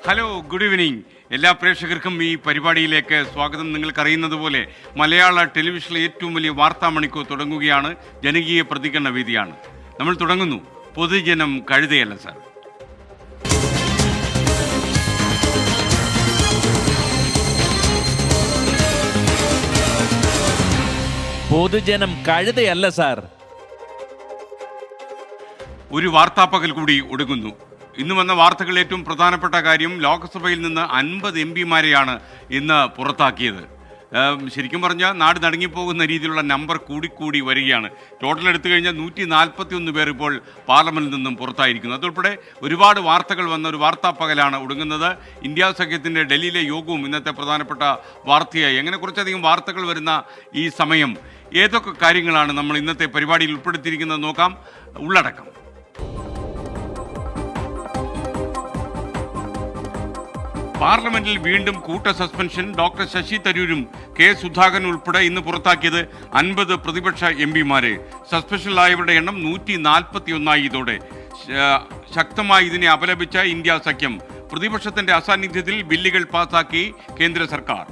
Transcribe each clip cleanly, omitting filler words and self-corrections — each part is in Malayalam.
Hello, good evening. എല്ലാ പ്രേക്ഷകർക്കും ഈ പരിപാടിയിലേക്ക് സ്വാഗതം. നിങ്ങൾക്കറിയുന്നത് പോലെ മലയാള ടെലിവിഷനിലെ ഏറ്റവും വലിയ വാർത്താ മണിക്കൂർ തുടങ്ങുകയാണ്. ജനകീയ പ്രതികരണ വേദിയാണ്. നമ്മൾ തുടങ്ങുന്നു. പൊതുജനം കഴുതയല്ല സാർ. പൊതുജനം കഴുതയല്ല സാർ. ഒരു വാർത്താപ്പകൽ കൂടി ഒടുങ്ങുന്നു. ഇന്ന് വന്ന വാർത്തകളിൽ ഏറ്റവും പ്രധാനപ്പെട്ട കാര്യം, ലോക്സഭയിൽ നിന്ന് 50 എംപിമാരെയാണ് ഇന്ന് പുറത്താക്കിയത്. ശരിക്കും പറഞ്ഞാൽ നാട് നടുങ്ങിപ്പോകുന്ന രീതിയിലുള്ള നമ്പർ കൂടിക്കൂടി വരികയാണ്. ടോട്ടൽ എടുത്തു കഴിഞ്ഞാൽ 141 പേർ ഇപ്പോൾ പാർലമെന്റിൽ നിന്നും പുറത്തായിരിക്കുന്നു. അതുൾപ്പെടെ ഒരുപാട് വാർത്തകൾ വന്ന ഒരു വാർത്താപ്പകലാണ് ഒടുങ്ങുന്നത്. ഇന്ത്യ സഖ്യത്തിൻ്റെ ഡൽഹിയിലെ യോഗവും ഇന്നത്തെ പ്രധാനപ്പെട്ട വാർത്തയായി. അങ്ങനെ കുറച്ചധികം വാർത്തകൾ വരുന്ന ഈ സമയം ഏതൊക്കെ കാര്യങ്ങളാണ് നമ്മൾ ഇന്നത്തെ പരിപാടിയിൽ ഉൾപ്പെടുത്തിയിരിക്കുന്നത് നോക്കാം. ഉള്ളടക്കം: പാർലമെന്റിൽ വീണ്ടും കൂട്ട സസ്പെൻഷൻ. ഡോക്ടർ ശശി തരൂരും കെ സുധാകരൻ ഉൾപ്പെടെ ഇന്ന് പുറത്താക്കിയത് 50 പ്രതിപക്ഷ എംപിമാരെ. സസ്പെൻഷനിലായവരുടെ എണ്ണം 141 ഇതോടെ. ശക്തമായി ഇതിനെ അപലപിച്ച ഇന്ത്യ സഖ്യം. പ്രതിപക്ഷത്തിന്റെ അസാന്നിധ്യത്തിൽ ബില്ലുകൾ പാസാക്കി കേന്ദ്ര സർക്കാർ.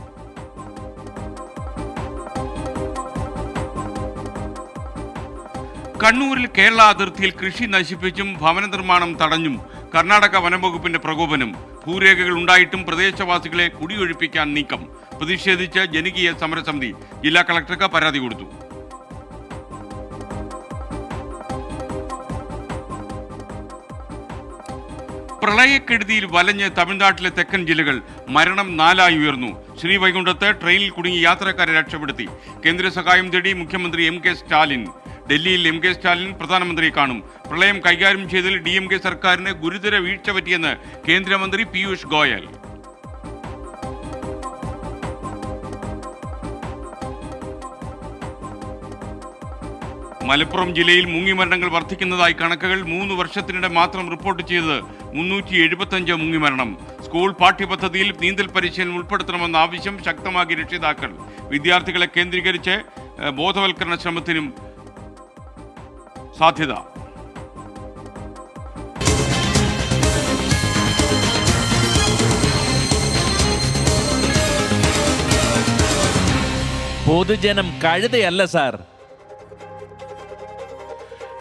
കണ്ണൂരിൽ കേരള അതിർത്തിയിൽ കൃഷി നശിപ്പിച്ചും ഭവന നിർമ്മാണം തടഞ്ഞും കർണാടക വനംവകുപ്പിന്റെ പ്രകോപനം. ഭൂരേഖകൾ ഉണ്ടായിട്ടും പ്രദേശവാസികളെ കുടിയൊഴിപ്പിക്കാൻ നീക്കം. പ്രതിഷേധിച്ച് ജനകീയ സമരസമിതി ജില്ലാ കളക്ടർക്ക് പരാതി കൊടുത്തു. പ്രളയക്കെടുതിയിൽ വലഞ്ഞ് തമിഴ്നാട്ടിലെ തെക്കൻ ജില്ലകൾ. മരണം 4 ഉയർന്നു. ശ്രീവൈകുണ്ഠത്ത് ട്രെയിനിൽ കുടുങ്ങി യാത്രക്കാരെ രക്ഷപ്പെടുത്തി. കേന്ദ്ര സഹായം തേടി മുഖ്യമന്ത്രി എം കെ സ്റ്റാലിൻ. ഡൽഹിയിൽ എം കെ സ്റ്റാലിൻ പ്രധാനമന്ത്രിയെ കാണും. പ്രളയം കൈകാര്യം ചെയ്തതിൽ DMK സർക്കാരിന് ഗുരുതര വീഴ്ച പറ്റിയെന്ന് കേന്ദ്രമന്ത്രി പീയൂഷ് ഗോയൽ. മലപ്പുറം ജില്ലയിൽ മുങ്ങിമരണങ്ങൾ വർദ്ധിക്കുന്നതായി കണക്കുകൾ. 3 വർഷത്തിനിടെ മാത്രം റിപ്പോർട്ട് ചെയ്തത് 375 മുങ്ങിമരണം. സ്കൂൾ പാഠ്യപദ്ധതിയിൽ നീന്തൽ പരിശീലനം ഉൾപ്പെടുത്തണമെന്ന ആവശ്യം ശക്തമാക്കി രക്ഷിതാക്കൾ. വിദ്യാർത്ഥികളെ കേന്ദ്രീകരിച്ച് ബോധവൽക്കരണ ശ്രമത്തിനും സാധ്യത. പൊതുജനം കഴുതയല്ല സാർ.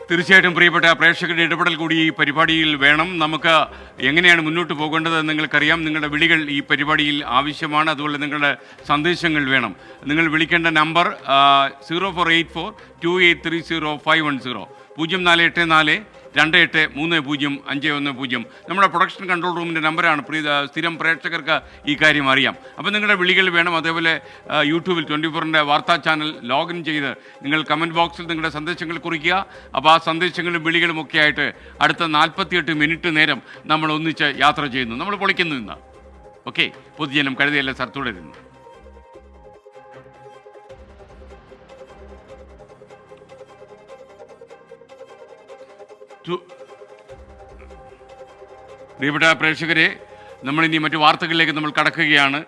തീർച്ചയായിട്ടും പ്രിയപ്പെട്ട പ്രേക്ഷകരുടെ ഇടപെടൽ കൂടി ഈ പരിപാടിയിൽ വേണം. നമുക്ക് എങ്ങനെയാണ് മുന്നോട്ട് പോകേണ്ടത് നിങ്ങൾക്കറിയാം. നിങ്ങളുടെ വിളികൾ ഈ പരിപാടിയിൽ ആവശ്യമാണ്. അതുപോലെ നിങ്ങളുടെ സന്ദേശങ്ങൾ വേണം. നിങ്ങൾ വിളിക്കേണ്ട നമ്പർ 04842830 510 04842830 നമ്മുടെ പ്രൊഡക്ഷൻ കൺട്രോൾ റൂമിൻ്റെ നമ്പറാണ്. സ്ഥിരം പ്രേക്ഷകർക്ക് ഈ കാര്യം അറിയാം. അപ്പോൾ നിങ്ങളുടെ വിളികൾ വേണം. അതേപോലെ യൂട്യൂബിൽ 24ൻ്റെ വാർത്താ ചാനൽ ലോഗിൻ ചെയ്ത് നിങ്ങൾ കമൻറ്റ് ബോക്സിൽ നിങ്ങളുടെ സന്ദേശങ്ങൾ കുറിക്കുക. അപ്പോൾ ആ സന്ദേശങ്ങളും വിളികളും ഒക്കെ ആയിട്ട് അടുത്ത 48 മിനിറ്റ് നേരം നമ്മൾ ഒന്നിച്ച് യാത്ര ചെയ്യുന്നു. നമ്മൾ പൊളിക്കുന്നു ഇന്ന്. ഓക്കെ, പൊതുജനം കഴുതയല്ല സാർ തുടരുന്നു. പ്രിയപ്പെട്ട പ്രേക്ഷകരെ, നമ്മളിനി മറ്റു വാർത്തകളിലേക്ക് നമ്മൾ കടക്കുകയാണ്.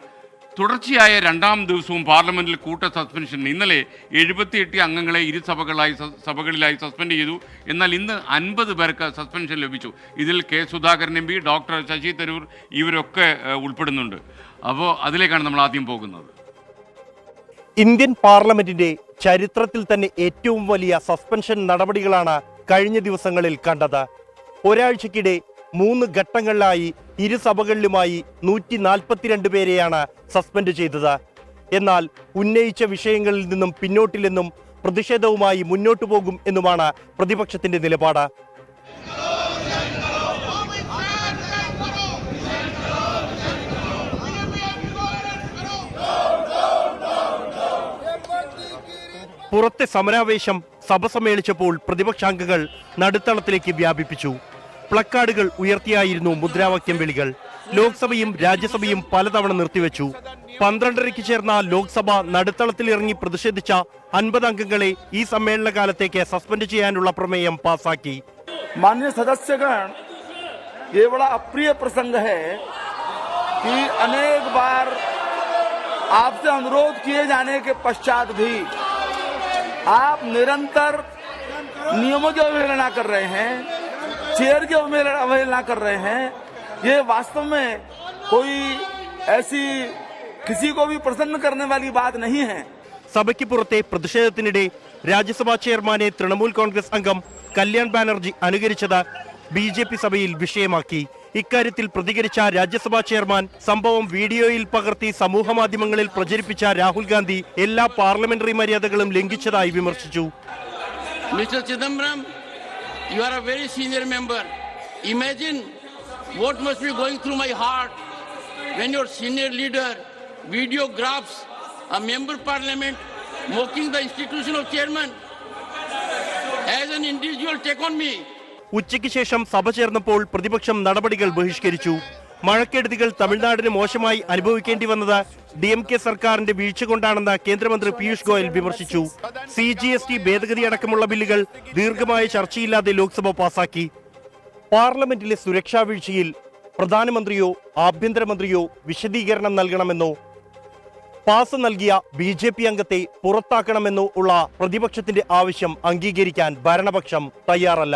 തുടർച്ചയായ 2ാം ദിവസവും പാർലമെന്റിൽ കൂട്ട സസ്പെൻഷൻ. ഇന്നലെ 78 അംഗങ്ങളെ സഭകളിലായി സസ്പെൻഡ് ചെയ്തു. എന്നാൽ ഇന്ന് 50 പേർക്ക് സസ്പെൻഷൻ ലഭിച്ചു. ഇതിൽ K Sudhakaran MP, doctor Shashi Tharoor ഇവരൊക്കെ ഉൾപ്പെടുന്നുണ്ട്. അപ്പോൾ അതിലേക്കാണ് നമ്മൾ ആദ്യം പോകുന്നത്. ഇന്ത്യൻ പാർലമെന്റിന്റെ ചരിത്രത്തിൽ തന്നെ ഏറ്റവും വലിയ സസ്പെൻഷൻ നടപടികളാണ് കഴിഞ്ഞ ദിവസങ്ങളിൽ കണ്ടത്. ഒരാഴ്ചക്കിടെ 3 ഘട്ടങ്ങളിലായി ഇരുസഭകളിലുമായി 142 പേരെയാണ് സസ്പെൻഡ് ചെയ്തത്. എന്നാൽ ഉന്നയിച്ച വിഷയങ്ങളിൽ നിന്നും പിന്നോട്ടില്ലെന്നും പ്രതിഷേധവുമായി മുന്നോട്ടു പോകും എന്നുമാണ് പ്രതിപക്ഷത്തിന്റെ നിലപാട്. പുറത്തെ സമരാവേശം സഭ സമ്മേളിച്ചപ്പോൾ പ്രതിപക്ഷാംഗങ്ങൾ നടുത്തളത്തിലേക്ക് വ്യാപിപ്പിച്ചു. പ്ലക്കാർഡുകൾ ഉയർത്തിയായിരുന്നു മുദ്രാവാക്യം വിളികൾ. ലോക്സഭയും രാജ്യസഭയും പലതവണ നിർത്തിവെച്ചു. 12:30 ചേർന്ന ലോക്സഭ നടുത്തളത്തിലിറങ്ങി പ്രതിഷേധിച്ച 50 അംഗങ്ങളെ ഈ സമ്മേളന കാലത്തേക്ക് സസ്പെൻഡ് ചെയ്യാനുള്ള പ്രമേയം പാസാക്കി. माननीय सदस्यगण, ये बड़ा अप्रिय प्रसंग है कि अनेक बार आपसे अनुरोध किए जाने के पश्चात भी आप निरंतर नियमों की अवहेलना कर रहे हैं, चेयर की अवहेलना कर रहे हैं। ये वास्तव में कोई ऐसी किसी को भी प्रसन्न करने वाली बात नहीं है। സഭയ്ക്ക് പുറത്തെ പ്രതിഷേധത്തിനിടെ രാജ്യസഭാ ചെയർമാനെ തൃണമൂൽ കോൺഗ്രസ് അംഗം കല്യാൺ ബാനർജി അനുകരിച്ചത് BJP സഭയിൽ വിഷയമാക്കി. ഇക്കാര്യത്തിൽ പ്രതികരിച്ച രാജ്യസഭാ ചെയർമാൻ സംഭവം വീഡിയോയിൽ പകർത്തി സമൂഹ മാധ്യമങ്ങളിൽ പ്രചരിപ്പിച്ച രാഹുൽ ഗാന്ധി എല്ലാ പാർലമെന്ററി മര്യാദകളും ലംഘിച്ചതായി വിമർശിച്ചു. Mr. Chidambaram, you are a very senior member. Imagine what must be going through my heart when your senior leader videographs a member parliament mocking the institution of chairman. As an individual, take on me. ഉച്ചയ്ക്ക് ശേഷം സഭ ചേർന്നപ്പോൾ പ്രതിപക്ഷം നടപടികൾ ബഹിഷ്കരിച്ചു. മഴക്കെടുതികൾ തമിഴ്നാടിന് മോശമായി അനുഭവിക്കേണ്ടി വന്നത് DMK സർക്കാരിന്റെ വീഴ്ച കൊണ്ടാണെന്ന് കേന്ദ്രമന്ത്രി പീയൂഷ് ഗോയൽ വിമർശിച്ചു. CGST ഭേദഗതി അടക്കമുള്ള ബില്ലുകൾ ദീർഘമായ ചർച്ചയില്ലാതെ ലോക്സഭ പാസാക്കി. പാർലമെന്റിലെ സുരക്ഷാ വീഴ്ചയിൽ പ്രധാനമന്ത്രിയോ ആഭ്യന്തരമന്ത്രിയോ വിശദീകരണം നൽകണമെന്നോ പാസ് നൽകിയ BJP അംഗത്തെ പുറത്താക്കണമെന്നോ ഉള്ള പ്രതിപക്ഷത്തിന്റെ ആവശ്യം അംഗീകരിക്കാൻ ഭരണപക്ഷം തയ്യാറല്ല.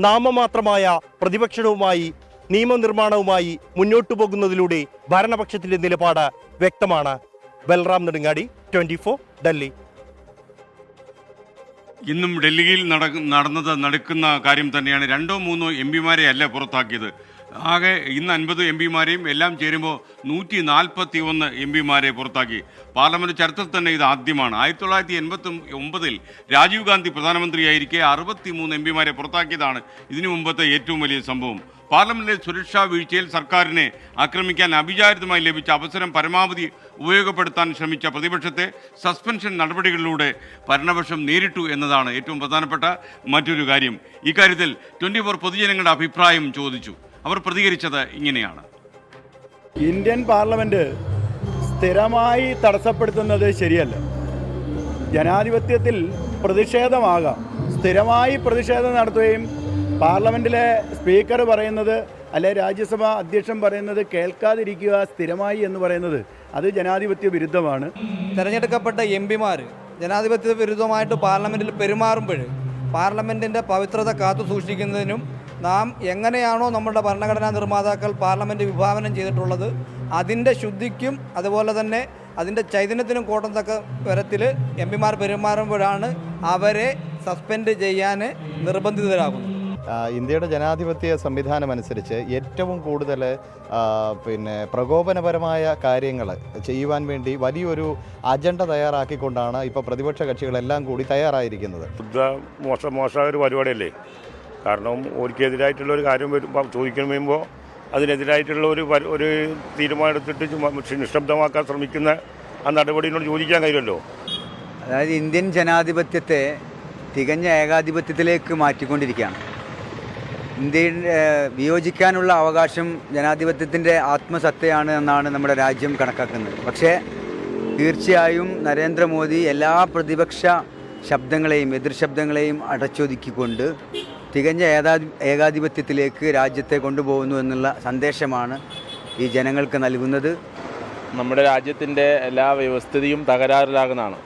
നാമമാത്രമായ പ്രതിപക്ഷവുമായി നിയമനിർമ്മാണവുമായി മുന്നോട്ടു പോകുന്നതിലൂടെ ഭരണപക്ഷത്തിന്റെ നിലപാട് വ്യക്തമാണ്. ബൽറാം നെടുങ്ങാടി, 24, ഡൽഹി. ഇന്നും ഡൽഹിയിൽ നടക്കുന്ന കാര്യം തന്നെയാണ്. 2-3 MPമാരെ അല്ല പുറത്താക്കിയത്. ആകെ ഇന്ന് 50 MPമാരെയും എല്ലാം ചേരുമ്പോൾ 141 MPമാരെ പുറത്താക്കി. പാർലമെന്റ് ചരിത്രത്തിൽ തന്നെ ഇത് ആദ്യമാണ്. 1989 രാജീവ് ഗാന്ധി പ്രധാനമന്ത്രിയായിരിക്കെ 63 MPമാരെ പുറത്താക്കിയതാണ് ഇതിനു മുമ്പത്തെ ഏറ്റവും വലിയ സംഭവം. പാർലമെന്റിലെ സുരക്ഷാ വീഴ്ചയിൽ സർക്കാരിനെ ആക്രമിക്കാൻ അവിചാരിതമായി ലഭിച്ച അവസരം പരമാവധി ഉപയോഗപ്പെടുത്താൻ ശ്രമിച്ച പ്രതിപക്ഷത്തെ സസ്പെൻഷൻ നടപടികളിലൂടെ ഭരണപക്ഷം നേരിട്ടു എന്നതാണ് ഏറ്റവും പ്രധാനപ്പെട്ട മറ്റൊരു കാര്യം. ഇക്കാര്യത്തിൽ 24 പൊതുജനങ്ങളുടെ അഭിപ്രായം ചോദിച്ചു. അവർ പ്രതികരിച്ചത് ഇങ്ങനെയാണ്. ഇന്ത്യൻ പാർലമെന്റ് സ്ഥിരമായി തടസ്സപ്പെടുത്തുന്നത് ശരിയല്ല. ജനാധിപത്യത്തിൽ പ്രതിഷേധമാകാം. സ്ഥിരമായി പ്രതിഷേധം നടത്തുകയും പാർലമെന്റിലെ സ്പീക്കർ പറയുന്നത് അല്ലെ രാജ്യസഭാ അധ്യക്ഷൻ പറയുന്നത് കേൾക്കാതിരിക്കുക സ്ഥിരമായി എന്ന് പറയുന്നത് അത് ജനാധിപത്യ വിരുദ്ധമാണ്. തിരഞ്ഞെടുക്കപ്പെട്ട MPമാർ ജനാധിപത്യ വിരുദ്ധമായിട്ട് പാർലമെന്റിൽ പെരുമാറുമ്പോൾ പാർലമെന്റിൻ്റെ പവിത്രത കാത്തു സൂക്ഷിക്കുന്നതിനും നാം എങ്ങനെയാണോ നമ്മുടെ ഭരണഘടനാ നിർമ്മാതാക്കൾ പാർലമെൻറ്റ് വിഭാവനം ചെയ്തിട്ടുള്ളത് അതിൻ്റെ ശുദ്ധിക്കും അതുപോലെ തന്നെ അതിൻ്റെ ചൈതന്യത്തിനും കോട്ടം തക്ക തരത്തിൽ MPമാർ പെരുമാറുമ്പോഴാണ് അവരെ സസ്പെൻഡ് ചെയ്യാൻ നിർബന്ധിതരാകുന്നത്. ഇന്ത്യയുടെ ജനാധിപത്യ സംവിധാനം അനുസരിച്ച് ഏറ്റവും കൂടുതൽ പ്രകോപനപരമായ കാര്യങ്ങൾ ചെയ്യുവാൻ വേണ്ടി വലിയൊരു അജണ്ട തയ്യാറാക്കിക്കൊണ്ടാണ് ഇപ്പോൾ പ്രതിപക്ഷ കക്ഷികളെല്ലാം കൂടി തയ്യാറായിരിക്കുന്നത്. മോശമായ ഒരു പരിപാടിയല്ലേ. കാരണം ഓർക്കെതിരായിട്ടുള്ള ഒരു കാര്യം ചോദിക്കുമ്പോൾ അതിനെതിരായിട്ടുള്ള ഒരു തീരുമാനം എടുത്തിട്ട് നിശബ്ദമാക്കാൻ ശ്രമിക്കുന്ന ആ നടപടിയോട് ചോദിക്കാൻ കഴിയുമല്ലോ. അതായത് ഇന്ത്യൻ ജനാധിപത്യത്തെ തികഞ്ഞ ഏകാധിപത്യത്തിലേക്ക് മാറ്റിക്കൊണ്ടിരിക്കുകയാണ്. ഇന്ത്യയിൽ വിയോജിക്കാനുള്ള അവകാശം ജനാധിപത്യത്തിൻ്റെ ആത്മസത്തയാണ് എന്നാണ് നമ്മുടെ രാജ്യം കണക്കാക്കുന്നത്. പക്ഷേ തീർച്ചയായും നരേന്ദ്രമോദി എല്ലാ പ്രതിപക്ഷ ശബ്ദങ്ങളെയും എതിർ ശബ്ദങ്ങളെയും അടച്ചൊതുക്കിക്കൊണ്ട് തികഞ്ഞ ഏകാധിപത്യത്തിലേക്ക് രാജ്യത്തെ കൊണ്ടുപോകുന്നു എന്നുള്ള സന്ദേശമാണ് ഈ ജനങ്ങൾക്ക് നൽകുന്നത്. നമ്മുടെ രാജ്യത്തിൻ്റെ എല്ലാ വ്യവസ്ഥിതിയും തകരാറിലാകുന്നതാണ്.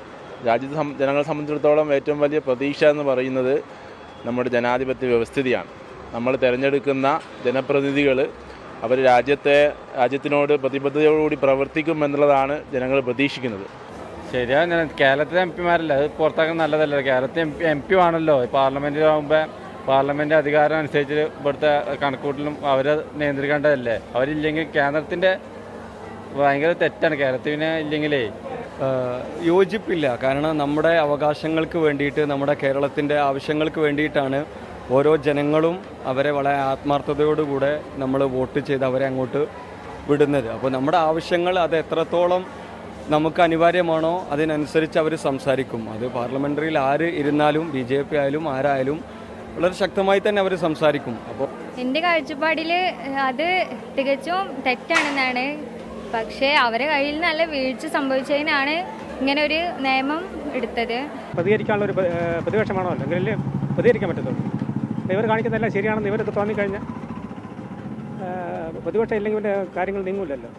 ജനങ്ങളെ സംബന്ധിച്ചിടത്തോളം ഏറ്റവും വലിയ പ്രതീക്ഷ എന്ന് പറയുന്നത് നമ്മുടെ ജനാധിപത്യ വ്യവസ്ഥിതിയാണ്. നമ്മൾ തിരഞ്ഞെടുക്കുന്ന ജനപ്രതിനിധികൾ അവർ രാജ്യത്തിനോട് പ്രതിബദ്ധതയോടുകൂടി പ്രവർത്തിക്കും എന്നുള്ളതാണ് ജനങ്ങൾ പ്രതീക്ഷിക്കുന്നത്. ശരിയാണ്. കേരളത്തിലെ MPമാരല്ല, അത് പുറത്താക്കാൻ നല്ലതല്ല. കേരളത്തിലെ MP ആണല്ലോ പാർലമെൻറ്റിലാകുമ്പോൾ പാർലമെൻറ്റ് അധികാരം അനുസരിച്ച് ഇവിടുത്തെ കണക്കൂട്ടലും അവരെ നിയന്ത്രിക്കേണ്ടതല്ലേ. അവരില്ലെങ്കിൽ കേന്ദ്രത്തിൻ്റെ ഭയങ്കര തെറ്റാണ്. കേരളത്തിന് ഇല്ലെങ്കിലേ യോജിപ്പില്ല. കാരണം നമ്മുടെ അവകാശങ്ങൾക്ക് വേണ്ടിയിട്ട് നമ്മുടെ കേരളത്തിൻ്റെ ആവശ്യങ്ങൾക്ക് വേണ്ടിയിട്ടാണ് ഓരോ ജനങ്ങളും അവരെ വളരെ ആത്മാർത്ഥതയോടുകൂടെ നമ്മൾ വോട്ട് ചെയ്ത് അവരെ അങ്ങോട്ട് വിടുന്നത്. അപ്പോൾ നമ്മുടെ ആവശ്യങ്ങൾ അത് എത്രത്തോളം നമുക്ക് അനിവാര്യമാണോ അതിനനുസരിച്ച് അവർ സംസാരിക്കും. അത് പാർലമെൻ്ററിയിൽ ആര് ഇരുന്നാലും BJP ആയാലും ആരായാലും വളരെ ശക്തമായി തന്നെ അവർ സംസാരിക്കും. അപ്പോൾ എൻ്റെ കാഴ്ചപ്പാടിൽ അത് തികച്ചും തെറ്റാണെന്നാണ്. പക്ഷേ അവരെ കയ്യിൽ നല്ല വീഴ്ച സംഭവിച്ചതിനാണ് ഇങ്ങനെ ഒരു നിയമം എടുത്തത്. പ്രതികരിക്കാനുള്ള ഒരു പ്രതിപക്ഷമാണോ അല്ലെങ്കിൽ പ്രതികരിക്കാൻ പറ്റത്തുള്ളൂ. ഇവർ കാണിക്കുന്നതെല്ലാം ശരിയാണെന്ന് ഇവരൊക്കെ തോന്നിക്കഴിഞ്ഞാൽ പ്രതിപക്ഷം ഇല്ലെങ്കിൽ ഇവരുടെ കാര്യങ്ങൾ നീങ്ങൂലല്ലോ.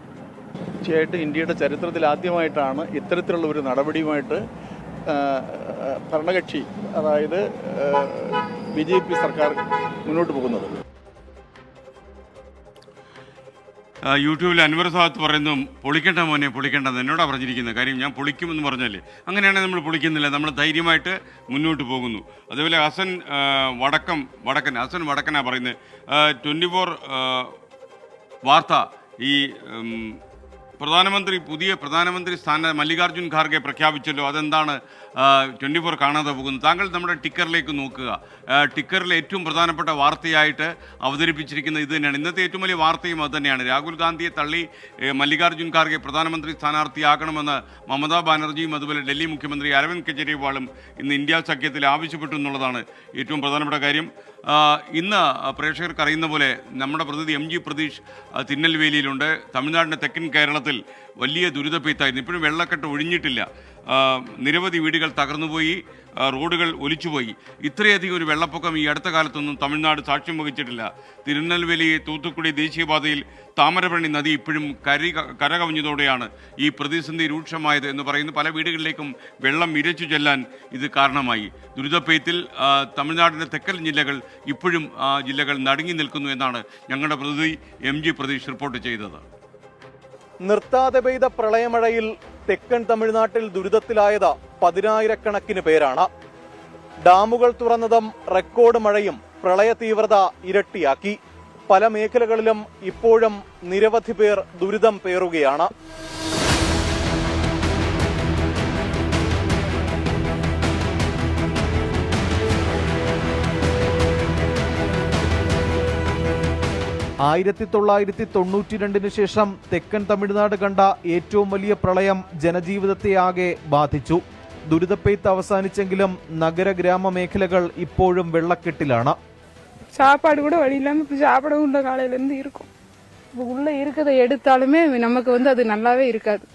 തീർച്ചയായിട്ടും ഇന്ത്യയുടെ ചരിത്രത്തിൽ ആദ്യമായിട്ടാണ് ഇത്തരത്തിലുള്ള ഒരു നടപടിയുമായിട്ട് ഭരണകക്ഷി അതായത് BJP സർക്കാർ മുന്നോട്ട് പോകുന്നത്. യൂട്യൂബിൽ അൻവർ സാദത്ത് പറയുന്നു പൊളിക്കേണ്ട മോനെ പൊളിക്കേണ്ടത് എന്നോടാണ് പറഞ്ഞിരിക്കുന്നത്. കാര്യം ഞാൻ പൊളിക്കുമെന്ന് പറഞ്ഞല്ലേ, അങ്ങനെയാണെങ്കിൽ നമ്മൾ പൊളിക്കുന്നില്ല, നമ്മൾ ധൈര്യമായിട്ട് മുന്നോട്ട് പോകുന്നു. അതേപോലെ ഹസൻ വടക്കനാണ് പറയുന്നത് 24 വാർത്ത ഈ പുതിയ പ്രധാനമന്ത്രി സ്ഥാനം മല്ലികാർജ്ജുൻ ഖാർഗെ പ്രഖ്യാപിച്ചല്ലോ, അതെന്താണ് 24 കാണാതെ പോകുന്നു? താങ്കൾ നമ്മുടെ ടിക്കറിലേക്ക് നോക്കുക. ടിക്കറിൽ ഏറ്റവും പ്രധാനപ്പെട്ട വാർത്തയായിട്ട് അവതരിപ്പിച്ചിരിക്കുന്നത് ഇത് തന്നെയാണ്. ഇന്നത്തെ ഏറ്റവും വലിയ വാർത്തയും അത് തന്നെയാണ്. രാഹുൽ ഗാന്ധിയെ തള്ളി മല്ലികാർജ്ജുൻ ഖാർഗെ പ്രധാനമന്ത്രി സ്ഥാനാർത്ഥിയാകണമെന്ന് മമതാ ബാനർജിയും അതുപോലെ ഡൽഹി മുഖ്യമന്ത്രി അരവിന്ദ് കെജ്രിവാളും ഇന്ന് ഇന്ത്യ സഖ്യത്തിൽ ആവശ്യപ്പെട്ടു എന്നുള്ളതാണ് ഏറ്റവും പ്രധാനപ്പെട്ട കാര്യം. ഇന്ന് പ്രേക്ഷകർക്ക് അറിയുന്ന പോലെ നമ്മുടെ പ്രതിനിധി MG പ്രതീഷ് തിരുനെൽവേലിയിലുണ്ട്. തമിഴ്നാടിൻ്റെ തെക്കൻ കേരളത്തിൽ വലിയ ദുരിതപ്പെയ്ത്തായിരുന്നു. ഇപ്പോഴും വെള്ളക്കെട്ട് ഒഴിഞ്ഞിട്ടില്ല. നിരവധി വീടുകൾ തകർന്നുപോയി, റോഡുകൾ ഒലിച്ചുപോയി. ഇത്രയധികം ഒരു വെള്ളപ്പൊക്കം ഈ അടുത്ത കാലത്തൊന്നും തമിഴ്നാട് സാക്ഷ്യം വഹിച്ചിട്ടില്ല. തിരുനെൽവേലി തൂത്തുക്കുടി ദേശീയപാതയിൽ താമരപരണി നദി ഇപ്പോഴും കരകവിഞ്ഞതോടെയാണ് ഈ പ്രതിസന്ധി രൂക്ഷമായത് എന്ന് പറയുന്നു. പല വീടുകളിലേക്കും വെള്ളം ഇരച്ചു ചെല്ലാൻ ഇത് കാരണമായി. ദുരിതപ്പെയ്ത്തിൽ തമിഴ്നാടിൻ്റെ തെക്കൻ ജില്ലകൾ ഇപ്പോഴും ജില്ലകൾ നടുങ്ങി നിൽക്കുന്നു എന്നാണ് ഞങ്ങളുടെ പ്രതിനിധി MG പ്രതീഷ് റിപ്പോർട്ട് ചെയ്തത്. നിർത്താതെ പെയ്ത പ്രളയമഴയിൽ തെക്കൻ തമിഴ്നാട്ടിൽ ദുരിതത്തിലായത് 10,000-കണക്കിന് പേരാണ്. ഡാമുകൾ തുറന്നതും റെക്കോർഡ് മഴയും പ്രളയ തീവ്രത ഇരട്ടിയാക്കി. പല മേഖലകളിലും ഇപ്പോഴും നിരവധി പേർ ദുരിതം പേറുകയാണ്. ആയിരത്തി 1992 ശേഷം തെക്കൻ തമിഴ്നാട് കണ്ട ഏറ്റവും വലിയ പ്രളയം ജനജീവിതത്തെ ആകെ ബാധിച്ചു. ദുരിതപ്പെയ്ത്ത് അവസാനിച്ചെങ്കിലും നഗര ഗ്രാമ മേഖലകൾ ഇപ്പോഴും വെള്ളക്കെട്ടിലാണ്. சாப்பாடு கூட வழி இல்லாமல் இப்போ சாப்பிடவும் இல்லை, காலையிலேருந்து இருக்கும். இப்போ உள்ளே இருக்கிறத எடுத்தாலுமே நமக்கு அது நல்லாவே இருக்காது,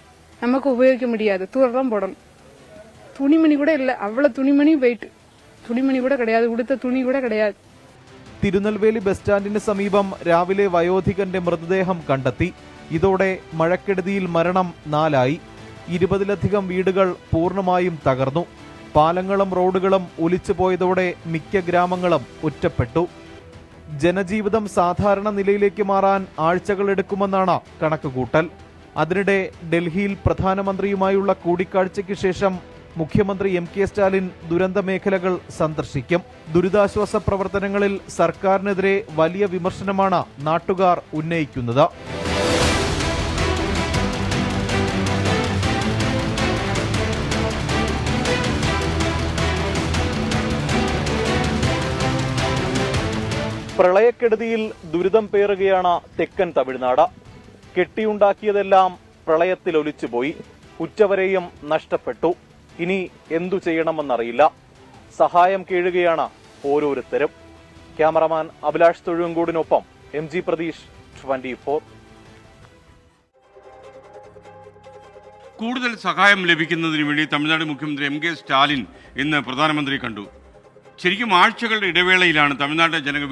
நமக்கு உபயோகிக்க முடியாது, தூர தான் போடணும். துணிமணி கூட இல்லை, அவ்வளோ துணிமணி போயிட்டு, துணிமணி கூட கிடையாது, உடுத்த துணி கூட கிடையாது. തിരുനെൽവേലി ബസ് സ്റ്റാൻഡിന് സമീപം രാവിലെ വയോധികന്റെ മൃതദേഹം കണ്ടെത്തി. ഇതോടെ മഴക്കെടുതിയിൽ മരണം 4ആയി. 20ലധികം വീടുകൾ പൂർണ്ണമായും തകർന്നു. പാലങ്ങളും റോഡുകളും ഒലിച്ചു പോയതോടെ മിക്ക ഗ്രാമങ്ങളും ഒറ്റപ്പെട്ടു. ജനജീവിതം സാധാരണ നിലയിലേക്ക് മാറാൻ ആഴ്ചകളെടുക്കുമെന്നാണ് കണക്കുകൂട്ടൽ. അതിനിടെ ഡൽഹിയിൽ പ്രധാനമന്ത്രിയുമായുള്ള കൂടിക്കാഴ്ചയ്ക്ക് ശേഷം മുഖ്യമന്ത്രി MK സ്റ്റാലിൻ ദുരന്ത മേഖലകൾ സന്ദർശിക്കും. ദുരിതാശ്വാസ പ്രവർത്തനങ്ങളിൽ സർക്കാരിനെതിരെ വലിയ വിമർശനമാണ് നാട്ടുകാർ ഉന്നയിക്കുന്നത്. പ്രളയക്കെടുതിയിൽ ദുരിതം പേറുകയാണ് തെക്കൻ തമിഴ്നാട്. കെട്ടിയുണ്ടാക്കിയതെല്ലാം പ്രളയത്തിൽ ഒലിച്ചുപോയി. ഉച്ചവരെയും നഷ്ടപ്പെട്ടു. ഇനി എന്തു ചെയ്യണമെന്നറിയില്ല. സഹായം കേഴുകയാണ് ഓരോരുത്തരും. ക്യാമറമാൻ അഭിലാഷ് തൊഴുവങ്കോടിനൊപ്പം MG പ്രതീഷ്, 24. കൂടുതൽ സഹായം ലഭിക്കുന്നതിന് വേണ്ടി തമിഴ്നാട് മുഖ്യമന്ത്രി MK സ്റ്റാലിൻ ഇന്ന് പ്രധാനമന്ത്രി കണ്ടു. ശരിക്കും ആഴ്ചകളുടെ ഇടവേളയിലാണ് തമിഴ്നാട്ടിലെ ജനങ്ങൾ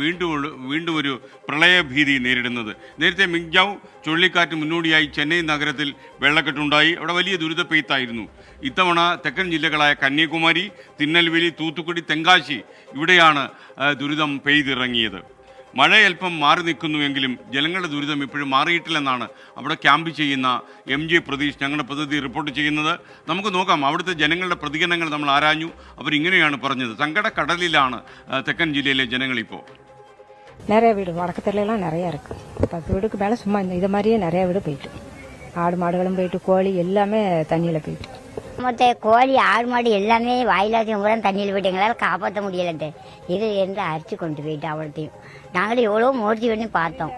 വീണ്ടും ഒരു പ്രളയഭീതി നേരിടുന്നത്. നേരത്തെ മിഗ്ജാവ് ചുഴലിക്കാറ്റ് മുന്നോടിയായി ചെന്നൈ നഗരത്തിൽ വെള്ളക്കെട്ടുണ്ടായി. അവിടെ വലിയ ദുരിതപ്പെയ്ത്തായിരുന്നു. ഇത്തവണ തെക്കൻ ജില്ലകളായ കന്യാകുമാരി, തിരുനെൽവേലി, തൂത്തുക്കുടി, തെങ്കാശി ഇവിടെയാണ് ദുരിതം പെയ്തിറങ്ങിയത്. മഴയൽപ്പം മാറി നിൽക്കുന്നുവെങ്കിലും ജനങ്ങളുടെ ദുരിതം ഇപ്പോഴും മാറിയിട്ടില്ലെന്നാണ് അവിടെ ക്യാമ്പ് ചെയ്യുന്ന MG പ്രതീഷ് ഞങ്ങളുടെ പ്രതിനിധി റിപ്പോർട്ട് ചെയ്യുന്നത്. നമുക്ക് നോക്കാം, അവിടുത്തെ ജനങ്ങളുടെ പ്രതികരണങ്ങൾ നമ്മൾ ആരാഞ്ഞു. അവരിങ്ങനെയാണ് പറഞ്ഞത്. സങ്കടക്കടലിലാണ് തെക്കൻ ജില്ലയിലെ ജനങ്ങളിപ്പോൾ. நிறைய வீடு வடக்கத்திலாம் நிறையா இருக்குது. 10 வீடுக்கு மேலே சும்மா இது மாதிரியே நிறையா வீடு போயிட்டு, ஆடு மாடுகளும் போயிட்டு, கோழி எல்லாமே தண்ணியில் போயிட்டு. மொத்த கோழி ஆடு மாடு எல்லாமே வாயிலாச்சும் பூரா தண்ணியில் போயிட்டு எங்களால் காப்பாற்ற முடியலன்ட்டு இது இருந்து அரிச்சு கொண்டு போயிட்டு அவ்வளோத்தையும் நாங்களும் எவ்வளோ முயற்சி பண்ணி பார்த்தோம்.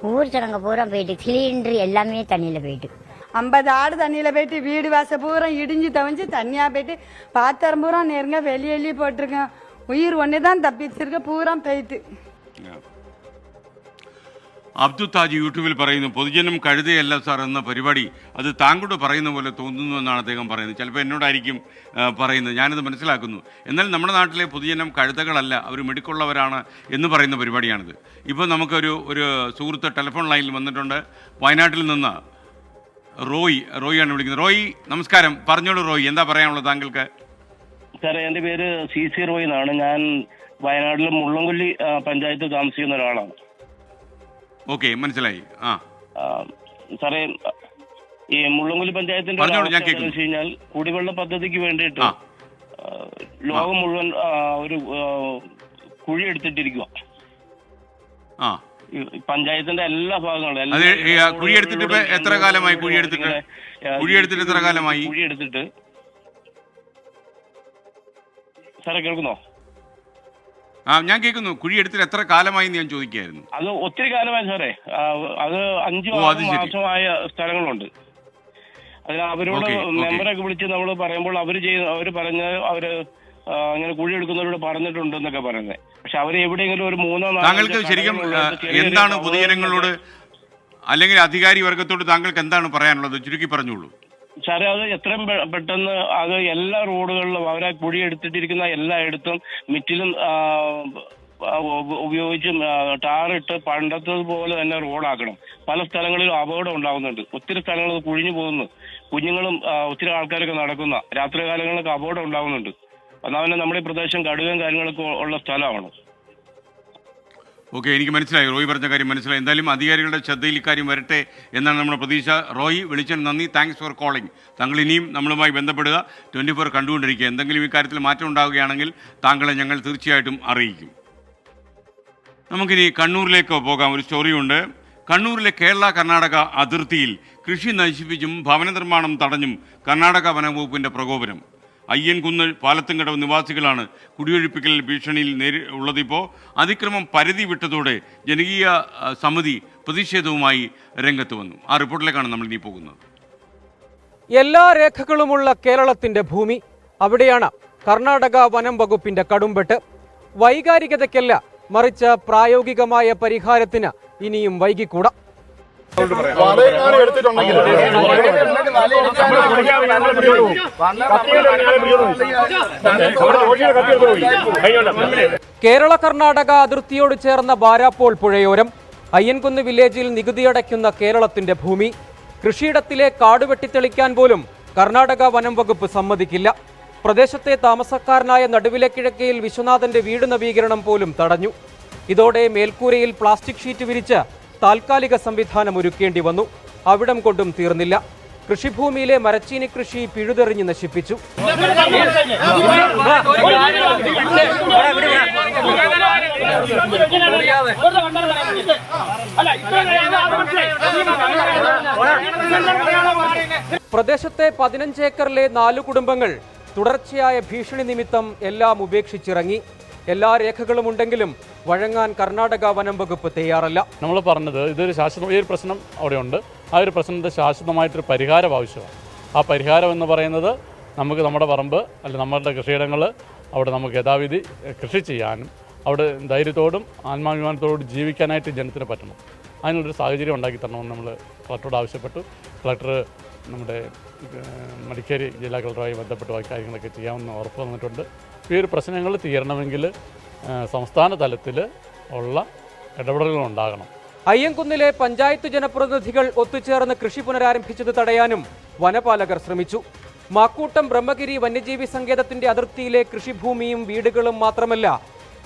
ஊர் சடங்க பூரா போயிட்டு, சிலிண்டர் எல்லாமே தண்ணியில் போயிட்டு, 50 ஆடு தண்ணியில் போயிட்டு, வீடு வாச பூரா இடிஞ்சு தவஞ்சு தண்ணியாக போயிட்டு, பாத்திரம் பூரா நெருங்க வெளியே போட்டிருக்கேன். உயிர் ஒன்று தான் தப்பிச்சிருக்க, பூரா போயிட்டு. അബ്ദുൽ താജ് യൂട്യൂബിൽ പറയുന്നു, പൊതുജനം കഴുതയല്ല സാർ എന്ന പരിപാടി അത് താങ്കളോട് പറയുന്ന പോലെ തോന്നുന്നു എന്നാണ് അദ്ദേഹം പറയുന്നത്. ചിലപ്പോൾ എന്നോടായിരിക്കും പറയുന്നത്, ഞാനത് മനസ്സിലാക്കുന്നു. എന്നാൽ നമ്മുടെ നാട്ടിലെ പൊതുജനം കഴുതകളല്ല, അവർ മിടുക്കുള്ളവരാണ് എന്ന് പറയുന്ന പരിപാടിയാണിത്. ഇപ്പോൾ നമുക്കൊരു സുഹൃത്ത് ടെലിഫോൺ ലൈനിൽ വന്നിട്ടുണ്ട്. വയനാട്ടിൽ നിന്ന് റോയിയാണ് വിളിക്കുന്നത്. റോയി നമസ്കാരം, പറഞ്ഞോളൂ റോയി, എന്താ പറയാനുള്ളത് താങ്കൾക്ക്? സാറേ, എൻ്റെ പേര് CC റോയ് എന്നാണ്. ഞാൻ വയനാട്ടിലെ മുള്ളംകൊല്ലി പഞ്ചായത്ത് താമസിക്കുന്ന ഒരാളാണ്. ഓക്കെ, മനസ്സിലായി. സാറേ, ഈ മുള്ളംകൊല്ലി പഞ്ചായത്തിന്റെ വെച്ച് കഴിഞ്ഞാൽ കുടിവെള്ള പദ്ധതിക്ക് വേണ്ടിയിട്ട് ലോകം മുഴുവൻ ഒരു കുഴി എടുത്തിട്ടിരിക്കുക. പഞ്ചായത്തിന്റെ എല്ലാ ഭാഗങ്ങളും കുഴിയെടുത്തിട്ട് എത്ര കാലമായി? കുഴിയെടുത്തിട്ട് എത്ര കാലമായി? കുഴിയെടുത്തിട്ട് സാറേ കേൾക്കുന്നോ? ഞാൻ കേൾക്കുന്നു. കുഴിയെടുത്തിട്ട് എത്ര കാലമായി ഞാൻ ചോദിക്കായിരുന്നു. അത് ഒത്തിരി കാലമായി സാറേ. അത് 5-6 മാസമായ സ്ഥലങ്ങളുണ്ട്. അതിന് അവരോട് മെമ്പറൊക്കെ വിളിച്ച് നമ്മൾ പറയുമ്പോൾ അവര് അവര് അങ്ങനെ കുഴിയെടുക്കുന്നവരോട് പറഞ്ഞിട്ടുണ്ടെന്നൊക്കെ പറയുന്നത്. പക്ഷെ അവര് എവിടെയെങ്കിലും ഒരു 3-4 താങ്കൾക്ക് ശരിക്കും എന്താണ് പൊതുജനങ്ങളോട് അല്ലെങ്കിൽ അധികാരി വർഗത്തോട് താങ്കൾക്ക് എന്താണ് പറയാനുള്ളത്? ചുരുക്കി പറഞ്ഞോളൂ സാറേ. അത് എത്രയും പെട്ടെന്ന് അത് എല്ലാ റോഡുകളിലും അവരെ കുഴിയെടുത്തിട്ടിരിക്കുന്ന എല്ലായിടത്തും മിറ്റിലും ഉപയോഗിച്ച് ടാറിട്ട് പണ്ടത്തതുപോലെ തന്നെ റോഡാക്കണം. പല സ്ഥലങ്ങളിലും അപകടം ഉണ്ടാകുന്നുണ്ട്. ഒത്തിരി സ്ഥലങ്ങളിൽ കുഴിഞ്ഞു പോകുന്നു. കുഞ്ഞുങ്ങളും ഒത്തിരി ആൾക്കാരൊക്കെ നടക്കുന്ന രാത്രി കാലങ്ങളിലൊക്കെ അപകടം ഉണ്ടാകുന്നുണ്ട്. അതാണ് നമ്മുടെ പ്രദേശം കടുകയും കാര്യങ്ങളൊക്കെ ഉള്ള സ്ഥലമാണ്. ഓക്കെ, എനിക്ക് മനസ്സിലായി. റോയ് പറഞ്ഞ കാര്യം മനസ്സിലായി. എന്തായാലും അധികാരികളുടെ ശ്രദ്ധയിൽ ഇക്കാര്യം വരട്ടെ എന്നാണ് നമ്മുടെ പ്രതീക്ഷ. റോയ്, വിളിച്ചതിന് നന്ദി. Thanks for calling. താങ്കൾ ഇനിയും നമ്മളുമായി ബന്ധപ്പെടുക. 24 കണ്ടുകൊണ്ടിരിക്കുക. എന്തെങ്കിലും ഇക്കാര്യത്തിൽ മാറ്റം ഉണ്ടാവുകയാണെങ്കിൽ താങ്കളെ ഞങ്ങൾ തീർച്ചയായിട്ടും അറിയിക്കും. നമുക്കിനി കണ്ണൂരിലേക്ക് പോകാം. ഒരു സ്റ്റോറിയുണ്ട്. കണ്ണൂരിലെ കേരള കർണാടക അതിർത്തിയിൽ കൃഷി നശിപ്പിച്ചും ഭവന നിർമ്മാണം തടഞ്ഞും കർണാടക വനംവകുപ്പിൻ്റെ പ്രകോപനം. അയ്യൻകുന്ന് പാലത്തുംകടവ് നിവാസികളാണ് കുടിയൊഴിപ്പിക്കൽ ഭീഷണിയിൽ ഉള്ളതിപ്പോൾ. അതിക്രമം പരിധി വിട്ടതോടെ ജനകീയ സമിതി പ്രതിഷേധവുമായി രംഗത്ത് വന്നു. ആ റിപ്പോർട്ടിലേക്കാണ് നമ്മൾ ഇനി പോകുന്നത്. എല്ലാ രേഖകളുമുള്ള കേരളത്തിന്റെ ഭൂമി, അവിടെയാണ് കർണാടക വനം വകുപ്പിന്റെ കടുംപെട്ട്. വൈകാരികതയ്ക്കല്ല, മറിച്ച് പ്രായോഗികമായ പരിഹാരത്തിന് ഇനിയും വൈകിക്കൂടാ. കേരള കർണാടക അതിർത്തിയോട് ചേർന്ന ബാരാപ്പോൾ പുഴയോരം അയ്യൻകുന്ന് വില്ലേജിൽ നികുതിയടയ്ക്കുന്ന കേരളത്തിന്റെ ഭൂമി. കൃഷിയിടത്തിലെ കാട് വെട്ടിത്തെളിക്കാൻ പോലും കർണാടക വനം വകുപ്പ് സമ്മതിക്കില്ല. പ്രദേശത്തെ താമസക്കാരനായ നടുവിലെ കിഴക്കയിൽ വിശ്വനാഥന്റെ വീട് നവീകരണം പോലും തടഞ്ഞു. ഇതോടെ മേൽക്കൂരയിൽ പ്ലാസ്റ്റിക് ഷീറ്റ് വിരിച്ച് താൽക്കാലിക സംവിധാനം ഒരുക്കേണ്ടി വന്നു. അവിടം കൊണ്ടും തീർന്നില്ല. കൃഷിഭൂമിയിലെ മരച്ചീനി കൃഷി പിഴുതെറിഞ്ഞ് നശിപ്പിച്ചു. പ്രദേശത്തെ 15 ഏക്കറിലെ 4 കുടുംബങ്ങൾ തുടർച്ചയായ ഭീഷണി നിമിത്തം എല്ലാം ഉപേക്ഷിച്ചിറങ്ങി. എല്ലാ രേഖകളും ഉണ്ടെങ്കിലും വഴങ്ങാൻ കർണാടക വനം വകുപ്പ് തയ്യാറല്ല. നമ്മൾ പറഞ്ഞത് ഇതൊരു ഈ ഒരു പ്രശ്നം അവിടെയുണ്ട്. ആ ഒരു പ്രശ്നത്തെ ശാശ്വതമായിട്ടൊരു പരിഹാരം ആവശ്യമാണ്. ആ പരിഹാരം എന്ന് പറയുന്നത് നമുക്ക് നമ്മുടെ പറമ്പ് അല്ലെങ്കിൽ നമ്മളുടെ കൃഷിയിടങ്ങൾ അവിടെ നമുക്ക് യഥാവിധി കൃഷി ചെയ്യാനും അവിടെ ധൈര്യത്തോടും ആത്മാഭിമാനത്തോടും ജീവിക്കാനായിട്ട് ജനത്തിന് പറ്റണം. അതിനുള്ളൊരു സാഹചര്യം ഉണ്ടാക്കി തരണമെന്ന് നമ്മൾ കളക്ടറോട് ആവശ്യപ്പെട്ടു. കളക്ടർ നമ്മുടെ മടിക്കേരി ജില്ലാ കളക്ടറുമായി ബന്ധപ്പെട്ട് കാര്യങ്ങളൊക്കെ ചെയ്യാമെന്ന് ഉറപ്പ് തന്നിട്ടുണ്ട്. ഈ ഒരു പ്രശ്നങ്ങൾ തീരണമെങ്കിൽ സംസ്ഥാന തലത്തിൽ ഉള്ള ഇടപെടലുകൾ ഉണ്ടാകണം. അയ്യൻകുന്നിലെ പഞ്ചായത്ത് ജനപ്രതിനിധികൾ ഒത്തുചേർന്ന് കൃഷി പുനരാരംഭിച്ചത് തടയാനും വനപാലകർ ശ്രമിച്ചു. മാക്കൂട്ടം ബ്രഹ്മഗിരി വന്യജീവി സങ്കേതത്തിന്റെ അതിർത്തിയിലെ കൃഷിഭൂമിയും വീടുകളും മാത്രമല്ല,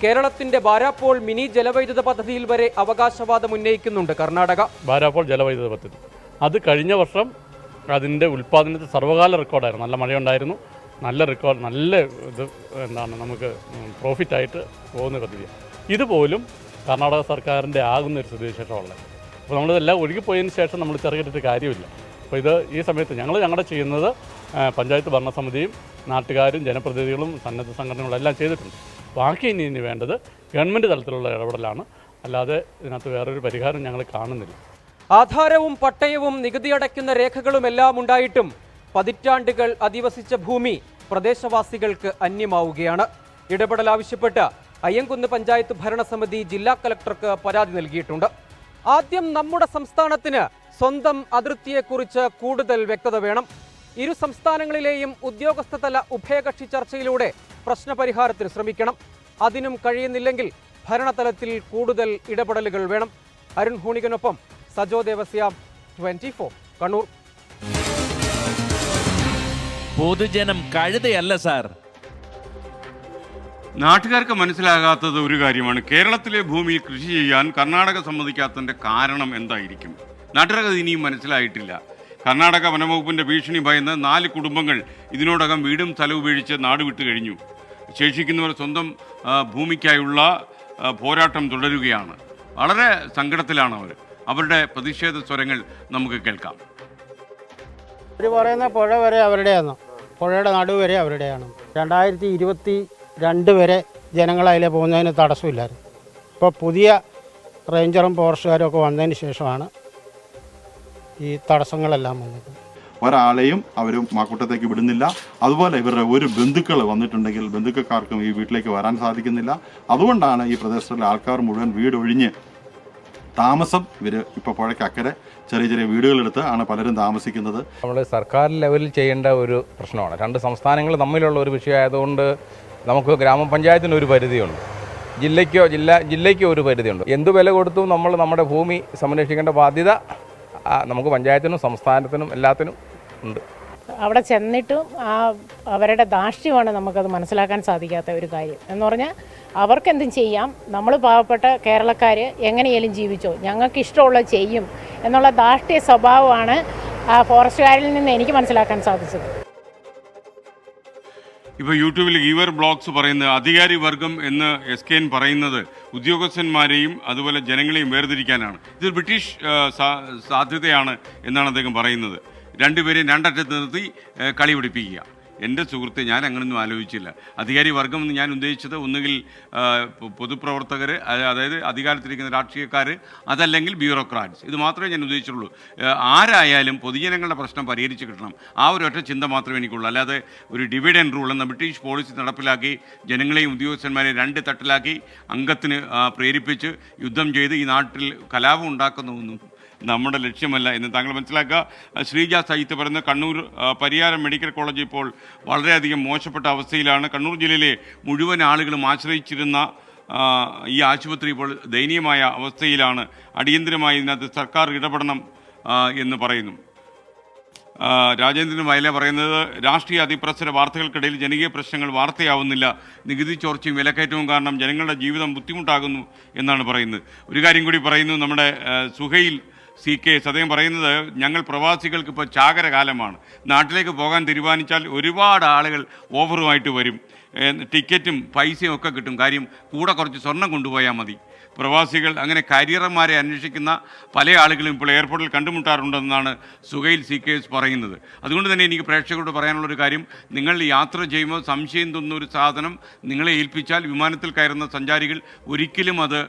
കേരളത്തിന്റെ ബാരാപ്പോൾ മിനി ജലവൈദ്യുത പദ്ധതിയിൽ വരെ അവകാശവാദം ഉന്നയിക്കുന്നുണ്ട് കർണാടക. ബാരാപ്പോൾ ജലവൈദ്യുത പദ്ധതി അത് കഴിഞ്ഞ വർഷം അതിൻ്റെ ഉൽപ്പാദനത്തിൽ സർവ്വകാല റെക്കോർഡായിരുന്നു. നല്ല മഴയുണ്ടായിരുന്നു, നല്ല റെക്കോർഡ്, നല്ല ഇത് നമുക്ക് പ്രോഫിറ്റായിട്ട് പോകുന്ന പദ്ധതിയാണ്. ഇതുപോലും കർണാടക സർക്കാരിൻ്റെ ആകുന്നൊരു സ്ഥിതിവിശേഷമുള്ളത്. അപ്പോൾ നമ്മളിതെല്ലാം ഒഴുകിപ്പോയതിന് ശേഷം നമ്മൾ ചെറുകിട്ടിട്ട് കാര്യമില്ല. അപ്പോൾ ഈ സമയത്ത് ഞങ്ങളുടെ ചെയ്യുന്നത് പഞ്ചായത്ത് ഭരണസമിതിയും നാട്ടുകാരും ജനപ്രതിനിധികളും സന്നദ്ധ സംഘടനകളും എല്ലാം ചെയ്തിട്ടുണ്ട്. ബാക്കി ഇനി വേണ്ടത് ഗവൺമെൻറ് തലത്തിലുള്ള ഇടപെടലാണ്. അല്ലാതെ ഇതിനകത്ത് വേറൊരു പരിഹാരം ഞങ്ങൾ കാണുന്നില്ല. ആധാരവും പട്ടയവും നികുതി അടയ്ക്കുന്ന രേഖകളുമെല്ലാം ഉണ്ടായിട്ടും പതിറ്റാണ്ടുകൾ അധിവസിച്ച ഭൂമി പ്രദേശവാസികൾക്ക് അന്യമാവുകയാണ്. ഇടപെടൽ ആവശ്യപ്പെട്ട് അയ്യൻകുന്ന് പഞ്ചായത്ത് ഭരണസമിതി ജില്ലാ കലക്ടർക്ക് പരാതി നൽകിയിട്ടുണ്ട്. ആദ്യം നമ്മുടെ സംസ്ഥാനത്തിന് സ്വന്തം അതിർത്തിയെക്കുറിച്ച് കൂടുതൽ വ്യക്തത വേണം. ഇരു സംസ്ഥാനങ്ങളിലെയും ഉദ്യോഗസ്ഥതല ഉഭയകക്ഷി ചർച്ചയിലൂടെ പ്രശ്നപരിഹാരത്തിന് ശ്രമിക്കണം. അതിനും കഴിയുന്നില്ലെങ്കിൽ ഭരണതലത്തിൽ കൂടുതൽ ഇടപെടലുകൾ വേണം. അരുൺ ഹൂണികനൊപ്പം സജോ ദേവസ്യാം, 24 കണ്ണൂർ. പൊതുജനം കഴുതയല്ല സാർ. നാട്ടുകാർക്ക് മനസ്സിലാകാത്തത് ഒരു കാര്യമാണ്. കേരളത്തിലെ ഭൂമിയിൽ കൃഷി ചെയ്യാൻ കർണാടക സമ്മതിക്കാത്തതിൻ്റെ കാരണം എന്തായിരിക്കും? നാട്ടുകാർക്ക് ഇനിയും മനസ്സിലായിട്ടില്ല. കർണാടക വനംവകുപ്പിന്റെ ഭീഷണി ഭയന്ന് 4 കുടുംബങ്ങൾ ഇതിനോടകം വീടും സ്ഥലവും ഉപേക്ഷിച്ച് നാട് വിട്ടു കഴിഞ്ഞു. ശേഷിക്കുന്നവർ സ്വന്തം ഭൂമിക്കായുള്ള പോരാട്ടം തുടരുകയാണ്. വളരെ സങ്കടത്തിലാണ് അവർ. അവരുടെ പ്രതിഷേധ സ്വരങ്ങൾ നമുക്ക് കേൾക്കാം. അവർ പറയുന്ന പുഴ വരെ അവരുടെയാണ്, പുഴയുടെ നടുവ് വരെ അവരുടെയാണ്. 2022 വരെ ജനങ്ങൾ അതിലെ പോകുന്നതിന് തടസ്സമില്ലായിരുന്നു. ഇപ്പോൾ പുതിയ റേഞ്ചറും ഫോറസ്റ്റുകാരും ഒക്കെ വന്നതിന് ശേഷമാണ് ഈ തടസ്സങ്ങളെല്ലാം വന്നത്. ഒരാളെയും അവർ മാക്കൂട്ടത്തേക്ക് വിടുന്നില്ല. അതുപോലെ ഇവരുടെ ഒരു ബന്ധുക്കൾ വന്നിട്ടുണ്ടെങ്കിൽ ബന്ധുക്കൾക്കാർക്കും ഈ വീട്ടിലേക്ക് വരാൻ സാധിക്കുന്നില്ല. അതുകൊണ്ടാണ് ഈ പ്രദേശത്തുള്ള ആൾക്കാർ മുഴുവൻ വീടൊഴിഞ്ഞ് താമസം ഇവർ ഇപ്പോൾ പുഴയ്ക്കക്കരെ ചെറിയ ചെറിയ വീടുകളെടുത്ത് ആണ് പലരും താമസിക്കുന്നത്. നമ്മൾ സർക്കാർ ലെവലിൽ ചെയ്യേണ്ട ഒരു പ്രശ്നമാണ്. 2 സംസ്ഥാനങ്ങൾ തമ്മിലുള്ള ഒരു വിഷയമായതുകൊണ്ട് നമുക്ക് ഗ്രാമപഞ്ചായത്തിന് ഒരു പരിധിയുണ്ട്, ജില്ലയ്ക്കോ ഒരു പരിധിയുണ്ട്. എന്ത് വില കൊടുത്തും നമ്മൾ നമ്മുടെ ഭൂമി സംരക്ഷിക്കേണ്ട ബാധ്യത നമുക്ക് പഞ്ചായത്തിനും സംസ്ഥാനത്തിനും എല്ലാത്തിനും ഉണ്ട്. അവിടെ ചെന്നിട്ടും അവരുടെ ധാർഷ്ട്യമാണ് നമുക്കത് മനസ്സിലാക്കാൻ സാധിക്കാത്ത ഒരു കാര്യം എന്ന് പറഞ്ഞാൽ അവർക്കെന്തും ചെയ്യാം, നമ്മൾ പാവപ്പെട്ട കേരളക്കാർ എങ്ങനെയാലും ജീവിച്ചോ, ഞങ്ങൾക്ക് ഇഷ്ടമുള്ളത് ചെയ്യും എന്നുള്ള ധാർഷ്ട്യ സ്വഭാവമാണ് ആ ഫോറസ്റ്റുകാരിൽ നിന്ന് എനിക്ക് മനസ്സിലാക്കാൻ സാധിച്ചത്. ഇപ്പോൾ യൂട്യൂബിൽ ഗീവർ ബ്ലോഗ്സ് പറയുന്നത് അധികാരി വർഗം എന്ന് SKN പറയുന്നത് ഉദ്യോഗസ്ഥന്മാരെയും അതുപോലെ ജനങ്ങളെയും വേർതിരിക്കാനാണ്. ഇത് ബ്രിട്ടീഷ് സാധ്യതയാണ് എന്നാണ് അദ്ദേഹം പറയുന്നത്. രണ്ടുപേരെയും രണ്ടറ്റത്ത് നിർത്തി കളി പിടിപ്പിക്കുക. എൻ്റെ സുഹൃത്തെ, ഞാൻ അങ്ങനെയൊന്നും ആലോചിച്ചില്ല. അധികാരി വർഗം എന്ന് ഞാൻ ഉദ്ദേശിച്ചത് ഒന്നുകിൽ പൊതുപ്രവർത്തകർ, അതായത് അധികാരത്തിലിരിക്കുന്ന രാഷ്ട്രീയക്കാർ, അതല്ലെങ്കിൽ ബ്യൂറോക്രാറ്റ്സ്. ഇത് മാത്രമേ ഞാൻ ഉദ്ദേശിച്ചുള്ളൂ. ആരായാലും പൊതുജനങ്ങളുടെ പ്രശ്നം പരിഹരിച്ച് കിട്ടണം. ആ ഒരു ഒറ്റ ചിന്ത മാത്രമേ എനിക്കുള്ളൂ. അല്ലാതെ ഒരു ഡിവൈഡ് ആൻഡ് റൂൾ എന്ന ബ്രിട്ടീഷ് പോളിസി നടപ്പിലാക്കി ജനങ്ങളെയും ഉദ്യോഗസ്ഥന്മാരെയും 2 തട്ടിലാക്കി അംഗത്തിന് പ്രേരിപ്പിച്ച് യുദ്ധം ചെയ്ത് ഈ നാട്ടിൽ കലാപം ഉണ്ടാക്കുന്നതൊന്നും നമ്മുടെ ലക്ഷ്യമല്ല എന്ന് താങ്കൾ മനസ്സിലാക്കുക. ശ്രീജ സഹിത്ത് പറയുന്ന കണ്ണൂർ പരിയാരം മെഡിക്കൽ കോളേജ് ഇപ്പോൾ വളരെയധികം മോശപ്പെട്ട അവസ്ഥയിലാണ്. കണ്ണൂർ ജില്ലയിലെ മുഴുവൻ ആളുകളും ആശ്രയിച്ചിരുന്ന ഈ ആശുപത്രി ഇപ്പോൾ ദയനീയമായ അവസ്ഥയിലാണ്. അടിയന്തരമായി ഇതിനകത്ത് സർക്കാർ ഇടപെടണം എന്ന് പറയുന്നു. രാജേന്ദ്രൻ വയല പറയുന്നത് രാഷ്ട്രീയ അതിപ്രസര വാർത്തകൾക്കിടയിൽ ജനകീയ പ്രശ്നങ്ങൾ വാർത്തയാവുന്നില്ല. നികുതി ചോർച്ചയും വിലക്കയറ്റവും കാരണം ജനങ്ങളുടെ ജീവിതം ബുദ്ധിമുട്ടാകുന്നു എന്നാണ് പറയുന്നത്. ഒരു കാര്യം കൂടി പറയുന്നു, നമ്മുടെ സുഹൈൽ CK അദ്ദേഹം പറയുന്നത് ഞങ്ങൾ പ്രവാസികൾക്ക് ഇപ്പോൾ ചാകര കാലമാണ്. നാട്ടിലേക്ക് പോകാൻ തീരുമാനിച്ചാൽ ഒരുപാട് ആളുകൾ ഓഫറുമായിട്ട് വരും. ടിക്കറ്റും പൈസയും ഒക്കെ കിട്ടും. കാര്യം കൂടെ കുറച്ച് സ്വർണം കൊണ്ടുപോയാൽ മതി. പ്രവാസികൾ അങ്ങനെ കരിയർമാരെ അന്വേഷിക്കുന്ന പല ആളുകളും ഇപ്പോൾ എയർപോർട്ടിൽ കണ്ടുമുട്ടാറുണ്ടെന്നാണ് സുഹൈൽ CK പറയുന്നത്. അതുകൊണ്ട് തന്നെ എനിക്ക് പ്രേക്ഷകരോട് പറയാനുള്ളൊരു കാര്യം, നിങ്ങൾ യാത്ര ചെയ്യുമ്പോൾ സംശയം തോന്നുന്ന ഒരു സാധനം നിങ്ങളെ ഏൽപ്പിച്ചാൽ വിമാനത്തിൽ കയറുന്ന സഞ്ചാരികൾ ഒരിക്കലും അത്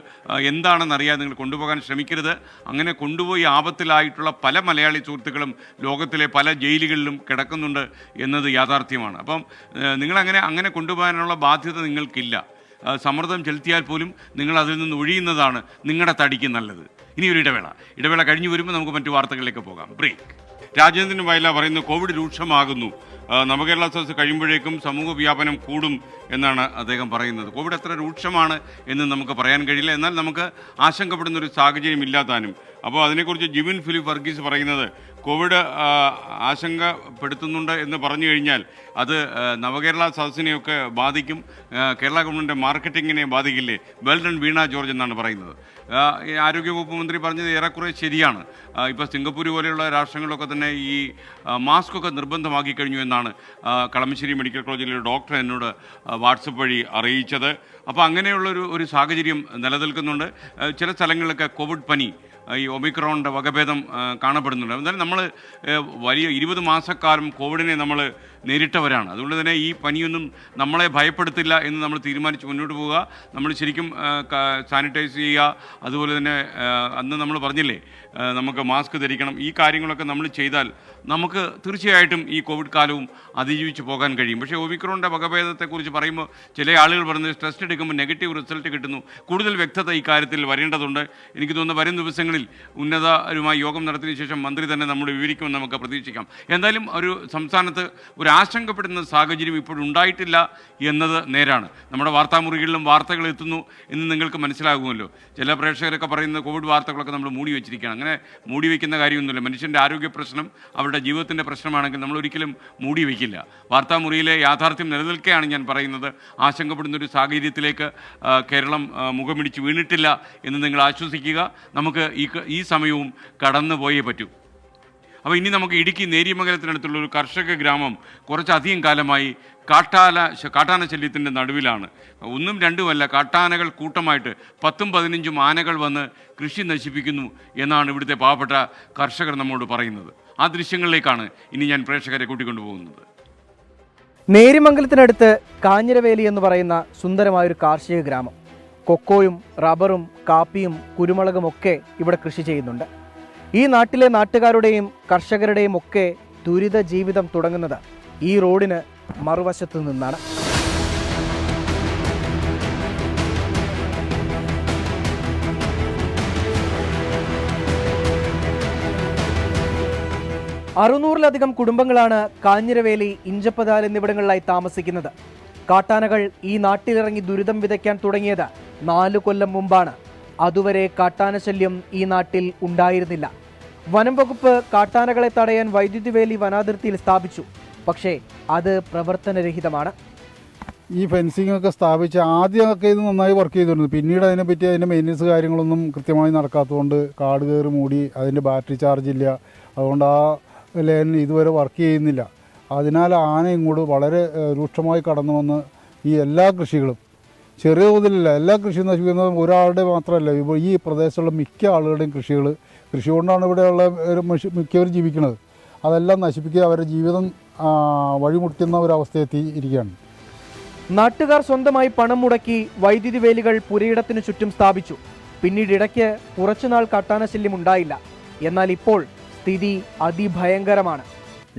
എന്താണെന്നറിയാതെ നിങ്ങൾ കൊണ്ടുപോകാൻ ശ്രമിക്കരുത്. അങ്ങനെ കൊണ്ടുപോയി ആപത്തിലായിട്ടുള്ള പല മലയാളി സുഹൃത്തുക്കളും ലോകത്തിലെ പല ജയിലുകളിലും കിടക്കുന്നുണ്ട് എന്നത് യാഥാർത്ഥ്യമാണ്. അപ്പം നിങ്ങളങ്ങനെ കൊണ്ടുപോകാനുള്ള ബാധ്യത നിങ്ങൾക്കില്ല. സമ്മർദ്ദം ചെലുത്തിയാൽ പോലും നിങ്ങൾ അതിൽ നിന്ന് ഒഴിയുന്നതാണ് നിങ്ങളുടെ തടിക്ക് നല്ലത്. ഇനി ഒരു ഇടവേള കഴിഞ്ഞ് വരുമ്പോൾ നമുക്ക് മറ്റു വാർത്തകളിലേക്ക് പോകാം. ബ്രേക്ക്. രാജേന്ദ്രൻ വയല പറയുന്നു കോവിഡ് രൂക്ഷമാകുന്നു, നവകേരള സദസ്സ് കഴിയുമ്പോഴേക്കും സമൂഹ വ്യാപനം കൂടും എന്നാണ് അദ്ദേഹം പറയുന്നത്. കോവിഡ് എത്ര രൂക്ഷമാണ് എന്ന് നമുക്ക് പറയാൻ കഴിയില്ല, എന്നാൽ നമുക്ക് ആശങ്കപ്പെടുന്നൊരു സാഹചര്യം ഇല്ലാതാനും. അപ്പോൾ അതിനെക്കുറിച്ച് ജിവിൻ ഫിലിപ്പ് വർഗീസ് പറയുന്നത് കോവിഡ് ആശങ്കപ്പെടുത്തുന്നുണ്ട് എന്ന് പറഞ്ഞു കഴിഞ്ഞാൽ അത് നവകേരള സദസ്സിനെയൊക്കെ ബാധിക്കും, കേരള ഗവൺമെൻറ് മാർക്കറ്റിങ്ങിനെ ബാധിക്കില്ലേ? വെൽ ഡൺ വീണ ജോർജ് എന്നാണ് പറയുന്നത്. ആരോഗ്യവകുപ്പ് മന്ത്രി പറഞ്ഞത് ഏറെക്കുറെ ശരിയാണ്. ഇപ്പോൾ സിംഗപ്പൂർ പോലെയുള്ള രാഷ്ട്രങ്ങളിലൊക്കെ തന്നെ ഈ മാസ്കൊക്കെ നിർബന്ധമാക്കി കഴിഞ്ഞു എന്നാണ് കളമശ്ശേരി മെഡിക്കൽ കോളേജിലെ ഡോക്ടർ എന്നോട് വാട്സപ്പ് വഴി അറിയിച്ചത്. അപ്പോൾ അങ്ങനെയുള്ളൊരു സാഹചര്യം നിലനിൽക്കുന്നുണ്ട്. ചില സ്ഥലങ്ങളിലൊക്കെ കോവിഡ് പനി, ഈ ഒമിക്രോണിൻ്റെ വകഭേദം കാണപ്പെടുന്നുണ്ട്. എന്നാലും നമ്മൾ വലിയ 20 മാസക്കാലം കോവിഡിനെ നമ്മൾ നേരിട്ടവരാണ്. അതുകൊണ്ട് തന്നെ ഈ പനിയൊന്നും നമ്മളെ ഭയപ്പെടുത്തില്ല എന്ന് നമ്മൾ തീരുമാനിച്ച് മുന്നോട്ട് പോവുക. നമ്മൾ ശരിക്കും സാനിറ്റൈസ് ചെയ്യുക. അതുപോലെ തന്നെ അന്ന് നമ്മൾ പറഞ്ഞില്ലേ നമുക്ക് മാസ്ക് ധരിക്കണം. ഈ കാര്യങ്ങളൊക്കെ നമ്മൾ ചെയ്താൽ നമുക്ക് തീർച്ചയായിട്ടും ഈ കോവിഡ് കാലവും അതിജീവിച്ച് പോകാൻ കഴിയും. പക്ഷേ ഒമിക്രോണിൻ്റെ വകഭേദത്തെക്കുറിച്ച് പറയുമ്പോൾ ചില ആളുകൾ പറയുന്നത് ടെസ്റ്റ് എടുക്കുമ്പോൾ നെഗറ്റീവ് റിസൾട്ട് കിട്ടുന്നു. കൂടുതൽ വ്യക്തത ഈ കാര്യത്തിൽ വരേണ്ടതുണ്ട്. എനിക്ക് തോന്നുന്നു വരും ദിവസങ്ങളിൽ ഉന്നതരുമായി യോഗം നടത്തിയതിനു ശേഷം മന്ത്രി തന്നെ നമ്മൾ വിവരിക്കുമെന്ന് നമുക്ക് പ്രതീക്ഷിക്കാം. എന്തായാലും ഒരു സംസ്ഥാനത്ത് ഒരു ആശങ്കപ്പെടുന്ന സാഹചര്യം ഇപ്പോഴുണ്ടായിട്ടില്ല എന്നത് നേരാണ്. നമ്മുടെ വാർത്താമുറികളിലും വാർത്തകൾ എത്തുന്നു എന്ന് നിങ്ങൾക്ക് മനസ്സിലാകുമല്ലോ. ചില പ്രേക്ഷകരൊക്കെ പറയുന്നത് കോവിഡ് വാർത്തകളൊക്കെ നമ്മൾ മൂടി വെച്ചിരിക്കുകയാണ്. അങ്ങനെ മൂടി വയ്ക്കുന്ന കാര്യമൊന്നുമില്ല. മനുഷ്യൻ്റെ ആരോഗ്യ പ്രശ്നം അവരുടെ ജീവിതത്തിൻ്റെ പ്രശ്നമാണെങ്കിൽ നമ്മൾ ഒരിക്കലും മൂടി വയ്ക്കില്ല. വാർത്താമുറിയിലെ യാഥാർത്ഥ്യം നിലനിൽക്കുകയാണ് ഞാൻ പറയുന്നത്. ആശങ്കപ്പെടുന്ന ഒരു സാഹചര്യത്തിലേക്ക് കേരളം മുഖമിടിച്ച് വീണിട്ടില്ല എന്ന് നിങ്ങൾ ആശ്വസിക്കുക. നമുക്ക് ഈ സമയവും കടന്നു പോയേ പറ്റൂ. അപ്പോൾ ഇനി നമുക്ക് ഇടുക്കി നേര്യമംഗലത്തിനടുത്തുള്ള ഒരു കർഷക ഗ്രാമം കുറച്ചധികം കാലമായി കാട്ടാന ശല്യത്തിൻ്റെ നടുവിലാണ്. ഒന്നും രണ്ടുമല്ല, കാട്ടാനകൾ കൂട്ടമായിട്ട് 10-15 ആനകൾ വന്ന് കൃഷി നശിപ്പിക്കുന്നു എന്നാണ് ഇവിടുത്തെ പാവപ്പെട്ട കർഷകർ നമ്മോട് പറയുന്നത്. ആ ദൃശ്യങ്ങളിലേക്കാണ് ഇനി ഞാൻ പ്രേക്ഷകരെ കൂട്ടിക്കൊണ്ടുപോകുന്നത്. നേര്യമംഗലത്തിനടുത്ത് കാഞ്ഞിരവേലി എന്ന് പറയുന്ന സുന്ദരമായൊരു കാർഷിക ഗ്രാമം. കൊക്കോയും റബ്ബറും കാപ്പിയും കുരുമുളകും ഒക്കെ ഇവിടെ കൃഷി ചെയ്യുന്നുണ്ട്. ഈ നാട്ടിലെ നാട്ടുകാരുടെയും കർഷകരുടെയും ഒക്കെ ദുരിത ജീവിതം തുടങ്ങുന്നത് ഈ റോഡിന് മറുവശത്തു നിന്നാണ്. അറുന്നൂറിലധികം കുടുംബങ്ങളാണ് കാഞ്ഞിരവേലി, ഇഞ്ചപ്പതാൽ എന്നിവിടങ്ങളിലായി താമസിക്കുന്നത്. കാട്ടാനകൾ ഈ നാട്ടിലിറങ്ങി ദുരിതം വിതയ്ക്കാൻ തുടങ്ങിയത് 4 കൊല്ലം മുമ്പാണ്. അതുവരെ കാട്ടാന ശല്യം ഈ നാട്ടിൽ ഉണ്ടായിരുന്നില്ല. വനം വകുപ്പ് കാട്ടാനകളെ തടയാൻ വൈദ്യുതി വേലി വനാതിർത്തിയിൽ സ്ഥാപിച്ചു. പക്ഷേ അത് പ്രവർത്തനരഹിതമാണ്. ഈ ഫെൻസിംഗ് ഒക്കെ സ്ഥാപിച്ച് ആദ്യമൊക്കെ ഇത് നന്നായി വർക്ക് ചെയ്തിരുന്നു. പിന്നീട് അതിനെപ്പറ്റി അതിൻ്റെ മെയിൻ്റനൻസ് കാര്യങ്ങളൊന്നും കൃത്യമായി നടക്കാത്തതുകൊണ്ട് കാട് കയറി മൂടി, അതിൻ്റെ ബാറ്ററി ചാർജ് ഇല്ല, അതുകൊണ്ട് ആ ലൈൻ ഇതുവരെ വർക്ക് ചെയ്യുന്നില്ല. അതിനാൽ ആന ഇങ്ങോട്ട് വളരെ രൂക്ഷമായി കടന്നു വന്ന് ഈ എല്ലാ കൃഷികളും, ചെറിയ തോതിലല്ല എല്ലാ കൃഷിയും നശിപ്പിക്കുന്നത് ഒരാളുടെ മാത്രമല്ല, ഇപ്പോൾ ഈ പ്രദേശത്തുള്ള മിക്ക ആളുകളുടെയും കൃഷി കൊണ്ടാണ് ഇവിടെയുള്ള മിക്കവരും ജീവിക്കുന്നത്. അതെല്ലാം നശിപ്പിക്കുക, അവരുടെ ജീവിതം വഴിമുട്ടിക്കുന്ന ഒരവസ്ഥയെത്തി ഇരിക്കുകയാണ്. നാട്ടുകാർ സ്വന്തമായി പണം മുടക്കി വൈദ്യുതി വേലികൾ പുരയിടത്തിനു ചുറ്റും സ്ഥാപിച്ചു. പിന്നീട് ഇടയ്ക്ക് കുറച്ചുനാൾ കാട്ടാനശല്യം ഉണ്ടായില്ല. എന്നാൽ ഇപ്പോൾ സ്ഥിതി അതിഭയങ്കരമാണ്.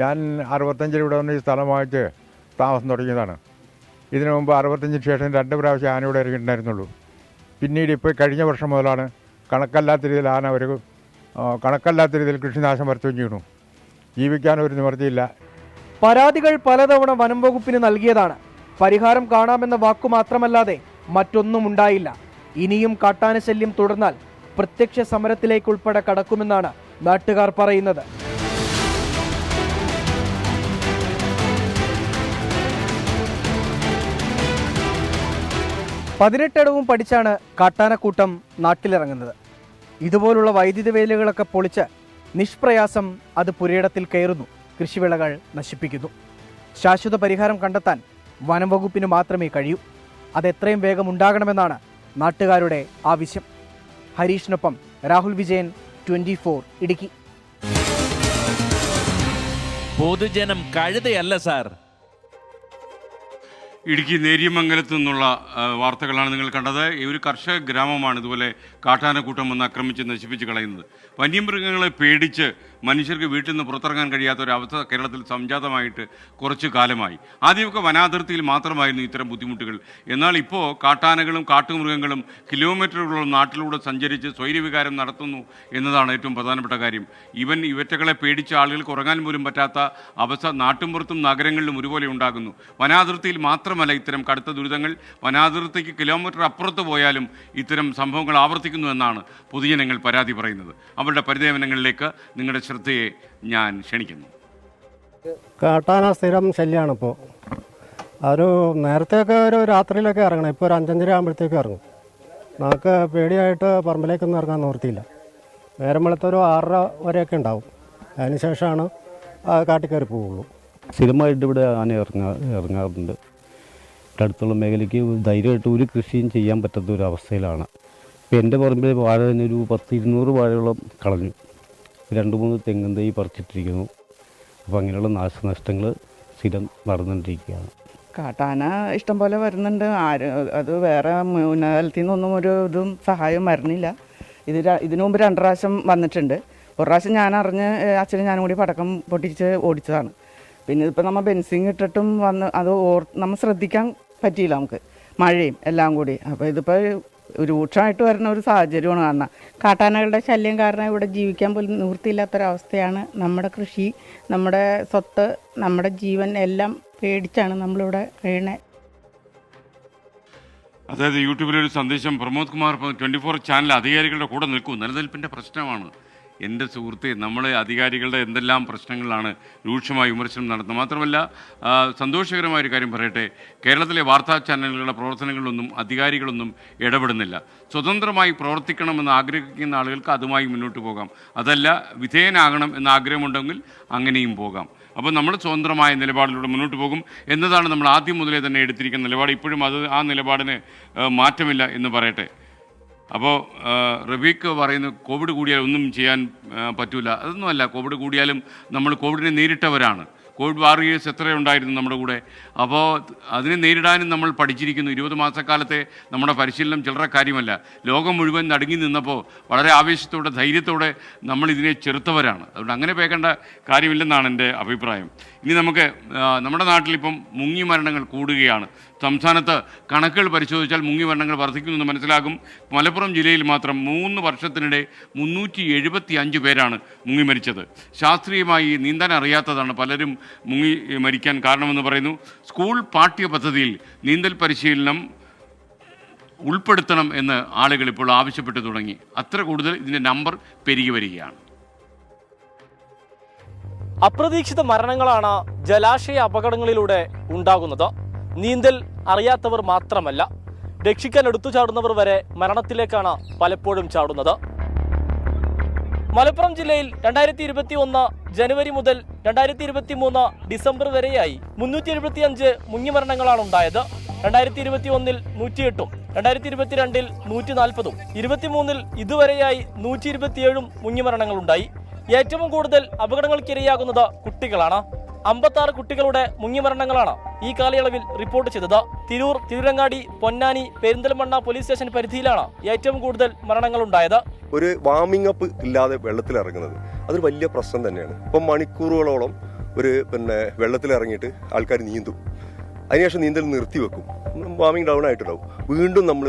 ഞാൻ 65 ഇവിടെ വന്ന് ഈ സ്ഥലമായിട്ട് താമസം തുടങ്ങിയതാണ്. ഇതിനു മുമ്പ് 65 ശേഷം 2 പ്രാവശ്യം ആന ഇവിടെ ഇറങ്ങിയിട്ടുണ്ടായിരുന്നുള്ളൂ. പിന്നീട് ഇപ്പോൾ കഴിഞ്ഞ വർഷം മുതലാണ് കണക്കല്ലാത്ത രീതിയിൽ ആന കണക്കല്ലാത്ത രീതിയിൽ കൃഷിനാശം വരുത്തുകയും ചെയ്യുന്നു. ജീവിക്കാൻ ഒരു നിവൃത്തിയില്ല. പരാതികൾ പലതവണ വനം വകുപ്പിന് നൽകിയതാണ്. പരിഹാരം കാണാമെന്ന വാക്കു മാത്രമല്ലാതെ മറ്റൊന്നും ഉണ്ടായില്ല. ഇനിയും കാട്ടാനശല്യം തുടർന്നാൽ പ്രത്യക്ഷ സമരത്തിലേക്കുൾപ്പെടെ കടക്കുമെന്നാണ് നാട്ടുകാർ പറയുന്നത്. പതിനെട്ടിടവും പഠിച്ചാണ് കാട്ടാനക്കൂട്ടം നാട്ടിലിറങ്ങുന്നത്. ഇതുപോലുള്ള വൈദ്യുതി വേലികളൊക്കെ പൊളിച്ച് നിഷ്പ്രയാസം അത് പുരയിടത്തിൽ കയറുന്നു, കൃഷിവിളകൾ നശിപ്പിക്കുന്നു. ശാശ്വത പരിഹാരം കണ്ടെത്താൻ വനം വകുപ്പിന് മാത്രമേ കഴിയൂ. അത് എത്രയും വേഗം ഉണ്ടാകണമെന്നാണ് നാട്ടുകാരുടെ ആവശ്യം. ഹരീഷിനൊപ്പം രാഹുൽ വിജയൻ, 24 ഇടുക്കി. പൊതുജനം കഴുതയല്ല സാർ. ഇടുക്കി നേര്യമംഗലത്ത് നിന്നുള്ള വാർത്തകളാണ് നിങ്ങൾ കണ്ടത്. ഈ ഒരു കർഷക ഗ്രാമമാണ് ഇതുപോലെ കാട്ടാനക്കൂട്ടം വന്ന് ആക്രമിച്ച് നശിപ്പിച്ച് കളയുന്നത്. വന്യമൃഗങ്ങളെ പേടിച്ച് മനുഷ്യർക്ക് വീട്ടിൽ നിന്ന് പുറത്തിറങ്ങാൻ കഴിയാത്ത ഒരവസ്ഥ കേരളത്തിൽ സംജാതമായിട്ട് കുറച്ചു കാലമായി. ആദ്യമൊക്കെ വനാതിർത്തിയിൽ മാത്രമായിരുന്നു ഇത്തരം ബുദ്ധിമുട്ടുകൾ. എന്നാൽ ഇപ്പോൾ കാട്ടാനകളും കാട്ടുമൃഗങ്ങളും കിലോമീറ്ററുകളോളം നാട്ടിലൂടെ സഞ്ചരിച്ച് സ്വൈര്യവികാരം നടത്തുന്നു എന്നതാണ് ഏറ്റവും പ്രധാനപ്പെട്ട കാര്യം. ഇവറ്റകളെ പേടിച്ച് ആളുകൾക്ക് ഉറങ്ങാൻ പോലും പറ്റാത്ത അവസ്ഥ നാട്ടുമ്പുറത്തും നഗരങ്ങളിലും ഒരുപോലെ ഉണ്ടാകുന്നു. വനാതിർത്തിയിൽ മാത്രമല്ല ഇത്തരം കടുത്ത ദുരിതങ്ങൾ, വനാതിർത്തിക്ക് കിലോമീറ്റർ അപ്പുറത്ത് പോയാലും ഇത്തരം സംഭവങ്ങൾ ആവർത്തിക്കുന്നു എന്നാണ് പൊതുജനങ്ങൾ പരാതി പറയുന്നത്. അവരുടെ പരിദേവനങ്ങളിലേക്ക് നിങ്ങളുടെ ശ്രദ്ധയെ ഞാൻ ക്ഷണിക്കുന്നു. കാട്ടാന സ്ഥിരം ശല്യമാണ്. ഇപ്പോൾ നേരത്തെയൊക്കെ ഒരു രാത്രിയിലൊക്കെ ഇറങ്ങണം, ഇപ്പോൾ ഒരു 5:30 ആകുമ്പോഴത്തേക്ക് ഇറങ്ങും. നമുക്ക് പേടിയായിട്ട് പറമ്പിലേക്കൊന്നും ഇറങ്ങാൻ നിവൃത്തിയില്ല. നേരം വെളുത്തൊരു 6:30 വരെയൊക്കെ ഉണ്ടാവും. അതിനുശേഷമാണ് കാട്ടിക്കയറി പോവുള്ളൂ. സ്ഥിരമായിട്ട് ഇവിടെ ആന ഇറങ്ങാറുണ്ട്. അടുത്തുള്ള മേഖലയ്ക്ക് ധൈര്യമായിട്ട് ഒരു കൃഷിയും ചെയ്യാൻ പറ്റാത്ത ഒരു അവസ്ഥയിലാണ്. ഇപ്പോൾ എൻ്റെ പറമ്പിൽ വാഴ തന്നെ ഒരു 10-200 വാഴയോളം കളഞ്ഞു. 2-3 തെങ്ങും തൈ പറിച്ചിട്ടിരിക്കുന്നു. അപ്പോൾ അങ്ങനെയുള്ള നാശനഷ്ടങ്ങൾ സ്ഥിരം നടന്നുകൊണ്ടിരിക്കുകയാണ്. കാട്ടാന ഇഷ്ടം പോലെ വരുന്നുണ്ട്. അത് വേറെ മുൻകാലത്തിൽ നിന്നൊന്നും ഒരു ഇതും സഹായം വരണില്ല. ഇതിനു മുമ്പ് 2 പ്രാവശ്യം വന്നിട്ടുണ്ട്. ഒരു പ്രാവശ്യം ഞാൻ അറിഞ്ഞ് അച്ഛനും ഞാനും കൂടി പടക്കം പൊട്ടിച്ച് ഓടിച്ചതാണ്. പിന്നെ ഇതിപ്പോൾ നമ്മൾ ബെൻസിങ് ഇട്ടിട്ടും വന്ന് അത് നമ്മൾ ശ്രദ്ധിക്കാൻ പറ്റിയില്ല. നമുക്ക് മഴയും എല്ലാം കൂടി. അപ്പോൾ ഇതിപ്പോൾ രൂക്ഷമായിട്ട് വരുന്ന ഒരു സാഹചര്യമാണ് കാരണം. കാട്ടാനകളുടെ ശല്യം കാരണം ഇവിടെ ജീവിക്കാൻ പോലും നിവൃത്തിയില്ലാത്തൊരവസ്ഥയാണ്. നമ്മുടെ കൃഷി, നമ്മുടെ സ്വത്ത്, നമ്മുടെ ജീവൻ എല്ലാം പേടിച്ചാണ് നമ്മളിവിടെ കഴിയണേ. അതായത് യൂട്യൂബിലൊരു സന്ദേശം, പ്രമോദ് കുമാർ 24 ചാനൽ അധികാരികളുടെ കൂടെ നിൽക്കൂ, നിലനിൽപ്പിൻ്റെ പ്രശ്നമാണ്. എൻ്റെ സുഹൃത്തെ, നമ്മൾ അധികാരികളുടെ എന്തെല്ലാം പ്രശ്നങ്ങളാണ് രൂക്ഷമായ വിമർശനം നടത്തുന്നത്. മാത്രമല്ല, സന്തോഷകരമായൊരു കാര്യം പറയട്ടെ, കേരളത്തിലെ വാർത്താ ചാനലുകളുടെ പ്രവർത്തനങ്ങളിലൊന്നും അധികാരികളൊന്നും ഇടപെടുന്നില്ല. സ്വതന്ത്രമായി പ്രവർത്തിക്കണമെന്ന് ആഗ്രഹിക്കുന്ന ആളുകൾക്ക് അതുമായി മുന്നോട്ട് പോകാം. അതല്ല, വിധേയനാകണം എന്ന ആഗ്രഹമുണ്ടെങ്കിൽ അങ്ങനെയും പോകാം. അപ്പോൾ നമ്മൾ സ്വതന്ത്രമായ നിലപാടിലൂടെ മുന്നോട്ട് പോകും എന്നതാണ് നമ്മൾ ആദ്യം മുതലേ തന്നെ എടുത്തിരിക്കുന്ന നിലപാട്. ഇപ്പോഴും ആ നിലപാടിന് മാറ്റമില്ല എന്ന് പറയട്ടെ. അപ്പോൾ റബീഖ് പറയുന്നു കോവിഡ് കൂടിയാൽ ഒന്നും ചെയ്യാൻ പറ്റില്ല. അതൊന്നുമല്ല, കോവിഡ് കൂടിയാലും നമ്മൾ കോവിഡിനെ നേരിട്ടവരാണ്. കോവിഡ് വാറിയേഴ്സ് എത്രയുണ്ടായിരുന്നു നമ്മുടെ കൂടെ. അപ്പോൾ അതിനെ നേരിടാനും നമ്മൾ പഠിച്ചിരിക്കുന്നു. 20 മാസക്കാലത്തെ നമ്മുടെ പരിശീലനം ചില്ലറ കാര്യമല്ല. ലോകം മുഴുവൻ നടുങ്ങി നിന്നപ്പോൾ വളരെ ആവേശത്തോടെ ധൈര്യത്തോടെ നമ്മൾ ഇതിനെ ചെറുത്തവരാണ്. അതുകൊണ്ട് അങ്ങനെ പേക്കേണ്ട കാര്യമില്ലെന്നാണ് എൻ്റെ അഭിപ്രായം. ഇനി നമുക്ക് നമ്മുടെ നാട്ടിലിപ്പം മുങ്ങി മരണങ്ങൾ കൂടുകയാണ്. സംസ്ഥാനത്ത് കണക്കുകൾ പരിശോധിച്ചാൽ മുങ്ങി മരണങ്ങൾ വർദ്ധിക്കുമെന്ന് മനസ്സിലാകും. മലപ്പുറം ജില്ലയിൽ മാത്രം 3 വർഷത്തിനിടെ 375 പേരാണ് മുങ്ങി മരിച്ചത്. ശാസ്ത്രീയമായി നീന്താൻ അറിയാത്തതാണ് പലരും മുങ്ങി മരിക്കാൻ കാരണമെന്ന് പറയുന്നു. സ്കൂൾ പാഠ്യപദ്ധതിയിൽ നീന്തൽ പരിശീലനം ഉൾപ്പെടുത്തണം എന്ന് ആളുകൾ ഇപ്പോൾ ആവശ്യപ്പെട്ടു തുടങ്ങി. അത്ര കൂടുതൽ ഇതിൻ്റെ നമ്പർ പെരുകി വരികയാണ്. അപ്രതീക്ഷിത മരണങ്ങളാണ് ജലാശയ അപകടങ്ങളിലൂടെ ഉണ്ടാകുന്നത്. നീന്തൽ അറിയാത്തവർ മാത്രമല്ല, രക്ഷിക്കാൻ എടുത്തു ചാടുന്നവർ വരെ മരണത്തിലേക്കാണ് പലപ്പോഴും ചാടുന്നത്. മലപ്പുറം ജില്ലയിൽ 2021 ജനുവരി മുതൽ 2023 ഡിസംബർ വരെയായി 375 മുങ്ങിമരണങ്ങളാണ് ഉണ്ടായത്. 2021 108ഉം 2022 140ഉം 23 ഇതുവരെയായി 127 മുങ്ങിമരണങ്ങളുണ്ടായി. ഏറ്റവും കൂടുതൽ അപകടങ്ങൾക്കിരയാകുന്നത് കുട്ടികളാണ്. 56 കുട്ടികളുടെ മുങ്ങിമരണങ്ങളാണ് ഈ കാലയളവിൽ റിപ്പോർട്ട് ചെയ്തത്. തിരൂർ, തിരുരങ്ങാടി, പൊന്നാനി, പെരിന്തൽമണ്ണ പോലീസ് സ്റ്റേഷൻ പരിധിയിലാണ് ഏറ്റവും കൂടുതൽ മരണങ്ങൾ ഉണ്ടായത്. ഒരു വാമിംഗ് അപ്പ് ഇല്ലാതെ വെള്ളത്തിലിറങ്ങുന്നത് അതൊരു വലിയ പ്രശ്നം തന്നെയാണ്. ഇപ്പം മണിക്കൂറുകളോളം വെള്ളത്തിലിറങ്ങിയിട്ട് ആൾക്കാർ നീന്തും. അതിനുശേഷം നീന്തൽ നിർത്തിവെക്കും, വാമിംഗ് ഡൗൺ ആയിട്ടുണ്ടാവും. വീണ്ടും നമ്മൾ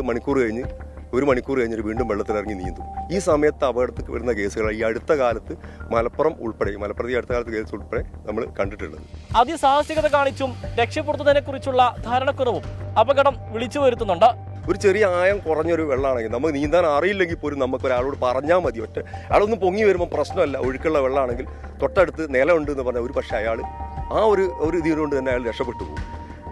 ഒരു മണിക്കൂർ കഴിഞ്ഞിട്ട് വീണ്ടും വെള്ളത്തിലിറങ്ങി നീന്തും. ഈ സമയത്ത് അപകടത്തിൽ വരുന്ന കേസുകൾ ഈ അടുത്ത കാലത്ത് മലപ്പുറത്ത് ഈ അടുത്ത കാലത്ത് കേസ് ഉൾപ്പെടെ നമ്മൾ കണ്ടിട്ടുള്ളത്. അതിസാഹസികത കാണിച്ചും രക്ഷപ്പെടുത്തുന്നതിനെ കുറിച്ചുള്ള ധാരണക്കുറവും അപകടം വിളിച്ചു വരുത്തുന്നുണ്ട്. ഒരു ചെറിയ ആയം കുറഞ്ഞൊരു വെള്ളമാണെങ്കിൽ നമുക്ക് നീന്താൻ അറിയില്ലെങ്കിൽ പോലും നമുക്ക് ഒരാളോട് പറഞ്ഞാൽ മതി. അയാളൊന്ന് പൊങ്ങി വരുമ്പോൾ പ്രശ്നമല്ല. ഒഴുക്കുള്ള വെള്ളമാണെങ്കിൽ തൊട്ടടുത്ത് നിലമുണ്ട് എന്ന് പറഞ്ഞാൽ ഒരു പക്ഷേ അയാൾ ആ ഒരു ഇതിനുകൊണ്ട് തന്നെ അയാൾ രക്ഷപ്പെട്ടു പോകും.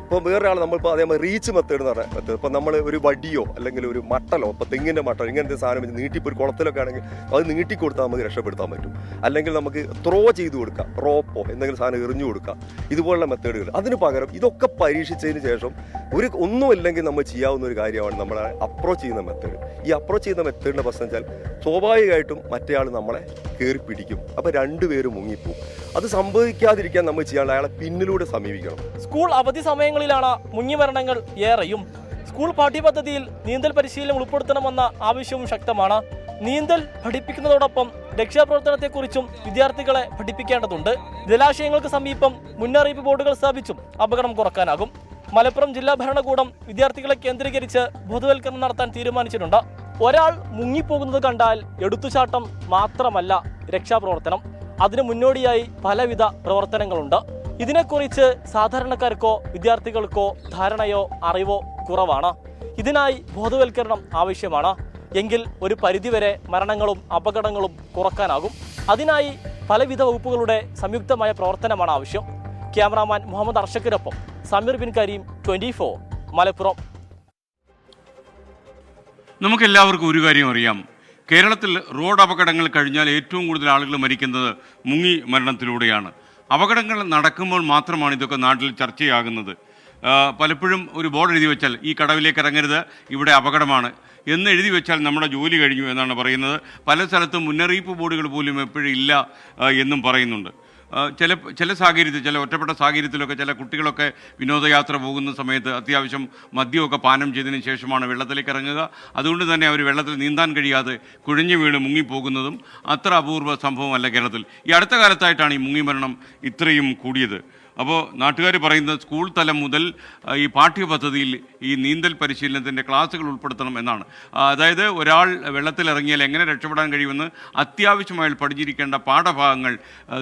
ഇപ്പോൾ വേറൊരാൾ നമ്മളിപ്പോൾ അതേമാതിരി റീച്ച് മെത്തേഡ് എന്ന് പറഞ്ഞ മെത്തേഡ്, ഇപ്പോൾ നമ്മൾ ഒരു വടിയോ അല്ലെങ്കിൽ ഒരു മട്ടലോ, ഇപ്പോൾ തെങ്ങിൻ്റെ മട്ടൽ ഇങ്ങനത്തെ സാധനം വെച്ച് നീട്ടിപ്പോൾ ഒരു കുളത്തിലൊക്കെ ആണെങ്കിൽ അത് നീട്ടിക്കൊടുത്താൽ നമുക്ക് രക്ഷപ്പെടുത്താൻ പറ്റും. അല്ലെങ്കിൽ നമുക്ക് ത്രോ ചെയ്ത് കൊടുക്കാം, റോപ്പോ എന്തെങ്കിലും സാധനം എറിഞ്ഞു കൊടുക്കാം, ഇതുപോലുള്ള മെത്തേഡുകൾ. അതിന് പകരം ഇതൊക്കെ പരീക്ഷിച്ചതിന് ശേഷം ഒന്നുമില്ലെങ്കിൽ നമ്മൾ ചെയ്യാവുന്ന ഒരു കാര്യമാണ് നമ്മൾ അപ്രോച്ച് ചെയ്യുന്ന മെത്തേഡ്. ഈ അപ്രോച്ച് ചെയ്യുന്ന മെത്തേഡിൻ്റെ പ്രശ്നം വെച്ചാൽ സ്വാഭാവികമായിട്ടും മറ്റേയാൾ നമ്മളെ കയറി പിടിക്കും. അപ്പോൾ രണ്ടുപേരും മുങ്ങിപ്പോവും. അത് സംഭവിക്കാതിരിക്കാൻ നമ്മൾ ചെയ്യാനുള്ള അയാളെ പിന്നിലൂടെ സമീപിക്കണം. സ്കൂൾ അവധി സമയങ്ങളിലാണ് മുങ്ങിമരണങ്ങൾ ഏറെയും. സ്കൂൾ പാഠ്യപദ്ധതിയിൽ നീന്തൽ പരിശീലനം ഉൾപ്പെടുത്തണമെന്ന ആവശ്യവും ശക്തമാണ്. നീന്തൽ പഠിപ്പിക്കുന്നതോടൊപ്പം രക്ഷാപ്രവർത്തനത്തെക്കുറിച്ചും വിദ്യാർത്ഥികളെ പഠിപ്പിക്കേണ്ടതുണ്ട്. ജലാശയങ്ങൾക്ക് സമീപം മുന്നറിയിപ്പ് ബോർഡുകൾ സ്ഥാപിച്ചും അപകടം കുറക്കാനാകും. മലപ്പുറം ജില്ലാ ഭരണകൂടം വിദ്യാർത്ഥികളെ കേന്ദ്രീകരിച്ച് ബോധവൽക്കരണം നടത്താൻ തീരുമാനിച്ചിട്ടുണ്ട്. ഒരാൾ മുങ്ങിപ്പോകുന്നത് കണ്ടാൽ എടുത്തുചാട്ടം മാത്രമല്ല രക്ഷാപ്രവർത്തനം. അതിനു മുന്നോടിയായി പലവിധ പ്രവർത്തനങ്ങളുണ്ട്. ഇതിനെക്കുറിച്ച് സാധാരണക്കാർക്കോ വിദ്യാർത്ഥികൾക്കോ ധാരണയോ അറിവോ കുറവാണ്. ഇതിനായി ബോധവൽക്കരണം ആവശ്യമാണ്. എങ്കിൽ ഒരു പരിധിവരെ മരണങ്ങളും അപകടങ്ങളും കുറക്കാനാകും. അതിനായി പലവിധ വകുപ്പുകളുടെ സംയുക്തമായ പ്രവർത്തനമാണ് ആവശ്യം. ക്യാമറാമാൻ മുഹമ്മദ് അർഷക്കിനൊപ്പം സമീർ ബിൻ കരീം, 24 മലപ്പുറം. നമുക്കെല്ലാവർക്കും ഒരു കാര്യം അറിയാം, കേരളത്തിൽ റോഡ് അപകടങ്ങൾ കഴിഞ്ഞാൽ ഏറ്റവും കൂടുതൽ ആളുകൾ മരിക്കുന്നത് മുങ്ങി മരണത്തിലൂടെയാണ്. അപകടങ്ങൾ നടക്കുമ്പോൾ മാത്രമാണ് ഇതൊക്കെ നാട്ടിൽ ചർച്ചയാകുന്നത്. പലപ്പോഴും ഒരു ബോർഡ് എഴുതി വെച്ചാൽ ഈ കടവിലേക്ക് ഇറങ്ങരുത്, ഇവിടെ അപകടമാണ് എന്ന് എഴുതി വെച്ചാൽ നമ്മുടെ ജോലി കഴിഞ്ഞു എന്നാണ് പറയുന്നത്. പല സ്ഥലത്തും മുന്നറിയിപ്പ് ബോർഡുകൾ പോലും എപ്പോഴും ഇല്ല എന്നും പറയുന്നുണ്ട്. ചില സാഹചര്യത്തിൽ, ചില ഒറ്റപ്പെട്ട സാഹചര്യത്തിലൊക്കെ ചില കുട്ടികളൊക്കെ വിനോദയാത്ര പോകുന്ന സമയത്ത് അത്യാവശ്യം മദ്യമൊക്കെ പാനം ചെയ്തതിന് ശേഷമാണ് വെള്ളത്തിലേക്ക് ഇറങ്ങുക. അതുകൊണ്ട് തന്നെ അവർ വെള്ളത്തിൽ നീന്താൻ കഴിയാതെ കുഴഞ്ഞു വീണ് മുങ്ങിപ്പോകുന്നതും അത്ര അപൂർവ സംഭവമല്ല കേരളത്തിൽ. ഈ അടുത്ത കാലത്തായിട്ടാണ് ഈ മുങ്ങിമരണം ഇത്രയും കൂടിയത്. അപ്പോൾ നാട്ടുകാർ പറയുന്നത് സ്കൂൾ തലം മുതൽ ഈ പാഠ്യപദ്ധതിയിൽ ഈ നീന്തൽ പരിശീലനത്തിൻ്റെ ക്ലാസ്സുകൾ ഉൾപ്പെടുത്തണം എന്നാണ്. അതായത് ഒരാൾ വെള്ളത്തിലിറങ്ങിയാൽ എങ്ങനെ രക്ഷപ്പെടാൻ കഴിയുമെന്ന് അത്യാവശ്യമായി പഠിച്ചിരിക്കേണ്ട പാഠഭാഗങ്ങൾ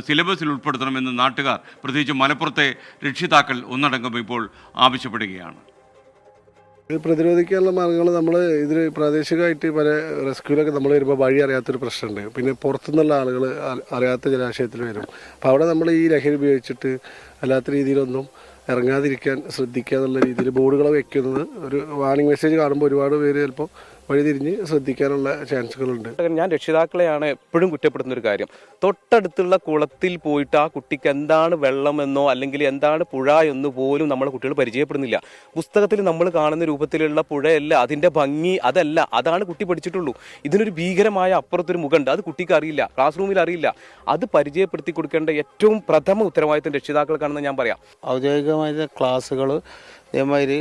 സിലബസിൽ ഉൾപ്പെടുത്തണമെന്ന് നാട്ടുകാർ, പ്രത്യേകിച്ച് മലപ്പുറത്തെ രക്ഷിതാക്കൾ ഒന്നടങ്കം ഇപ്പോൾ ആവശ്യപ്പെടുകയാണ്. ഇത് പ്രതിരോധിക്കാനുള്ള മാർഗ്ഗങ്ങൾ നമ്മൾ ഇതിൽ പ്രാദേശികമായിട്ട് പല റെസ്ക്യൂലൊക്കെ നമ്മൾ വരുമ്പോൾ വഴി അറിയാത്തൊരു പ്രശ്നമുണ്ട്. പിന്നെ പുറത്തുനിന്നുള്ള ആളുകൾ അറിയാത്ത ജലാശയത്തിൽ വരും. അപ്പോൾ അവിടെ നമ്മൾ ഈ ലഹരി ഉപയോഗിച്ചിട്ട് അല്ലാത്ത രീതിയിലൊന്നും ഇറങ്ങാതിരിക്കാൻ ശ്രദ്ധിക്കുക എന്നുള്ള രീതിയിൽ ബോർഡുകൾ വെക്കുന്നത്, ഒരു വാർണിംഗ് മെസ്സേജ് കാണുമ്പോൾ ഒരുപാട് പേര് ചിലപ്പോൾ വഴിതിരിഞ്ഞ് ശ്രദ്ധിക്കാനുള്ള ചാൻസുകളുണ്ട്. ഞാൻ രക്ഷിതാക്കളെയാണ് എപ്പോഴും കുറ്റപ്പെടുത്തുന്ന ഒരു കാര്യം. തൊട്ടടുത്തുള്ള കുളത്തിൽ പോയിട്ട് ആ കുട്ടിക്ക് എന്താണ് വെള്ളമെന്നോ അല്ലെങ്കിൽ എന്താണ് പുഴ എന്ന് പോലും നമ്മളെ കുട്ടികൾ പരിചയപ്പെടുന്നില്ല. പുസ്തകത്തിൽ നമ്മൾ കാണുന്ന രൂപത്തിലുള്ള പുഴയല്ല അതിൻ്റെ ഭംഗി, അതല്ല, അതാണ് കുട്ടി പഠിച്ചിട്ടുള്ളൂ. ഇതിനൊരു ഭീകരമായ അപ്പുറത്തൊരു മുഖമുണ്ട്, അത് കുട്ടിക്ക് അറിയില്ല, ക്ലാസ് റൂമിൽ അറിയില്ല. അത് പരിചയപ്പെടുത്തി കൊടുക്കേണ്ട ഏറ്റവും പ്രഥമ ഉത്തരവാദിത്വം രക്ഷിതാക്കൾക്കാണെന്ന് ഞാൻ പറയാം. ഔദ്യോഗികമായ ക്ലാസ്സുകൾ ഇതേമാതിരി